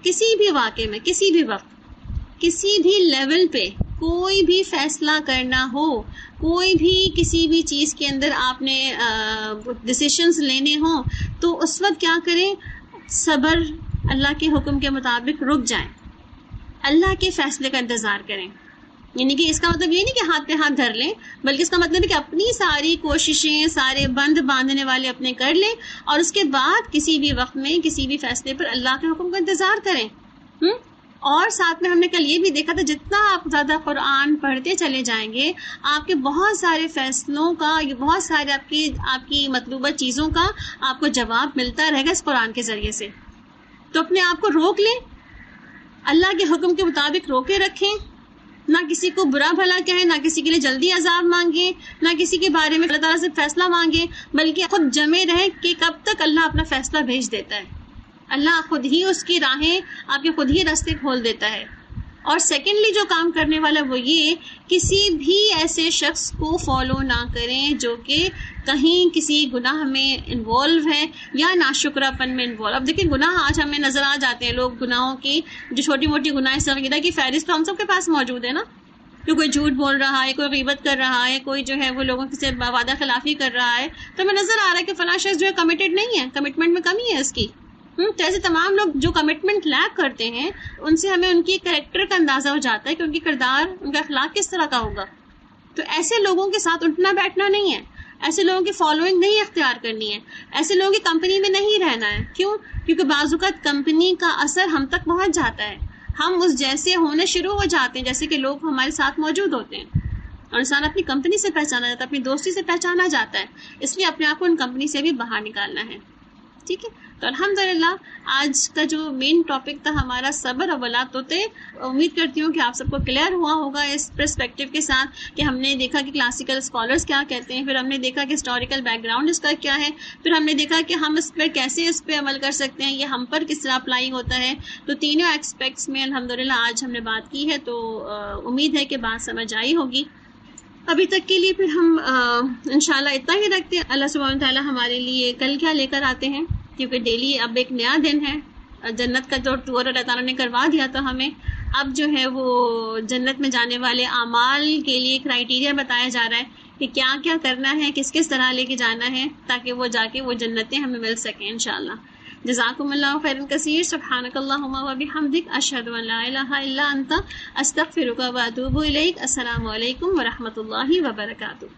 Speaker 2: کسی بھی واقعے میں، کسی بھی وقت، کسی بھی لیول پہ کوئی بھی فیصلہ کرنا ہو، کوئی بھی کسی بھی چیز کے اندر آپ نے ڈیسیشنز لینے ہوں، تو اس وقت کیا کریں؟ صبر، اللہ کے حکم کے مطابق رک جائیں، اللہ کے فیصلے کا انتظار کریں۔ یعنی کہ اس کا مطلب یہ نہیں کہ ہاتھ پہ ہاتھ دھر لیں، بلکہ اس کا مطلب ہے کہ اپنی ساری کوششیں، سارے بند باندھنے والے اپنے کر لیں، اور اس کے بعد کسی بھی وقت میں کسی بھی فیصلے پر اللہ کے حکم کا انتظار کریں۔ اور ساتھ میں ہم نے کل یہ بھی دیکھا تھا، جتنا آپ زیادہ قرآن پڑھتے چلے جائیں گے، آپ کے بہت سارے فیصلوں کا، بہت سارے آپ کی مطلوبہ چیزوں کا آپ کو جواب ملتا رہے گا اس قرآن کے ذریعے سے۔ تو اپنے آپ کو روک لیں، اللہ کے حکم کے مطابق روکے رکھیں، نہ کسی کو برا بھلا کہیں، نہ کسی کے لیے جلدی عذاب مانگیں، نہ کسی کے بارے میں اللہ تعالیٰ سے فیصلہ مانگیں، بلکہ خود جمے رہیں کہ کب تک اللہ اپنا فیصلہ بھیج دیتا ہے۔ اللہ خود ہی اس کی راہیں، آپ کے خود ہی راستے کھول دیتا ہے۔ اور سیکنڈلی جو کام کرنے والا وہ یہ، کسی بھی ایسے شخص کو فالو نہ کریں جو کہ کہیں کسی گناہ میں انوالو ہے یا ناشکرہ پن میں انوالو۔ اب دیکھیں گناہ آج ہمیں نظر آ جاتے ہیں، لوگ گناہوں کی جو چھوٹی موٹی گناہ وغیرہ کی فہرست تو ہم سب کے پاس موجود ہے نا، کہ کوئی جھوٹ بول رہا ہے، کوئی غیبت کر رہا ہے، کوئی جو ہے وہ لوگوں سے وعدہ خلافی کر رہا ہے، تو ہمیں نظر آ رہا ہے کہ فلاں شخص جو ہے کمیٹڈ نہیں ہے، کمٹمنٹ میں کمی ہے اس کی۔ تو ایسے تمام لوگ جو کمٹمنٹ لیک کرتے ہیں، ان سے ہمیں ان کی کریکٹر کا اندازہ ہو جاتا ہے کہ ان کی کردار، ان کا اخلاق کس طرح کا ہوگا۔ تو ایسے لوگوں کے ساتھ اٹھنا بیٹھنا نہیں ہے، ایسے لوگوں کی فالوئنگ نہیں اختیار کرنی ہے، ایسے لوگوں کی کمپنی میں نہیں رہنا ہے۔ کیوں؟ کیونکہ بعض اوقات کمپنی کا اثر ہم تک پہنچ جاتا ہے، ہم اس جیسے ہونے شروع ہو جاتے ہیں جیسے کہ لوگ ہمارے ساتھ موجود ہوتے ہیں، اور انسان اپنی کمپنی سے پہچانا جاتا ہے، اپنی دوستی سے پہچانا جاتا ہے، اس لیے اپنے آپ کو ان کمپنی سے بھی باہر نکالنا ہے۔ ٹھیک ہے، تو الحمدللہ آج کا جو مین ٹاپک تھا ہمارا صبر ولا تطع، امید کرتی ہوں کہ آپ سب کو کلیئر ہوا ہوگا اس پرسپیکٹو کے ساتھ کہ ہم نے دیکھا کہ کلاسیکل اسکالرس کیا کہتے ہیں، پھر ہم نے دیکھا کہ ہسٹوریکل بیک گراؤنڈ اس کا کیا ہے، پھر ہم نے دیکھا کہ ہم اس پر کیسے اس پہ عمل کر سکتے ہیں، یہ ہم پر کس طرح اپلائی ہوتا ہے۔ تو تینوں ایکسپیکٹس میں الحمدللہ آج ہم نے بات کی ہے، تو امید ہے کہ بات سمجھ آئی ہوگی۔ ابھی تک کے لیے پھر ہم انشاءاللہ اتنا ہی رکھتے ہیں۔ اللہ سبحانہ وتعالیٰ ہمارے لیے کل کیا لے کر آتے ہیں، کیونکہ ڈیلی اب ایک نیا دن ہے، جنت کا جو ٹور اللہ تعالیٰ نے کروا دیا تو ہمیں اب جو ہے وہ جنت میں جانے والے اعمال کے لیے کرائیٹیریا بتایا جا رہا ہے کہ کیا کیا کرنا ہے، کس کس طرح لے کے جانا ہے، تاکہ وہ جا کے وہ جنتیں ہمیں مل سکیں انشاءاللہ۔ جزاکم اللہ خیرا کثیر، سبحانک اللہم و بحمدک، اشہد ان لا الہ الا انت، استغفرک و اتوب الیک۔ السلام علیکم ورحمۃ اللہ وبرکاتہ۔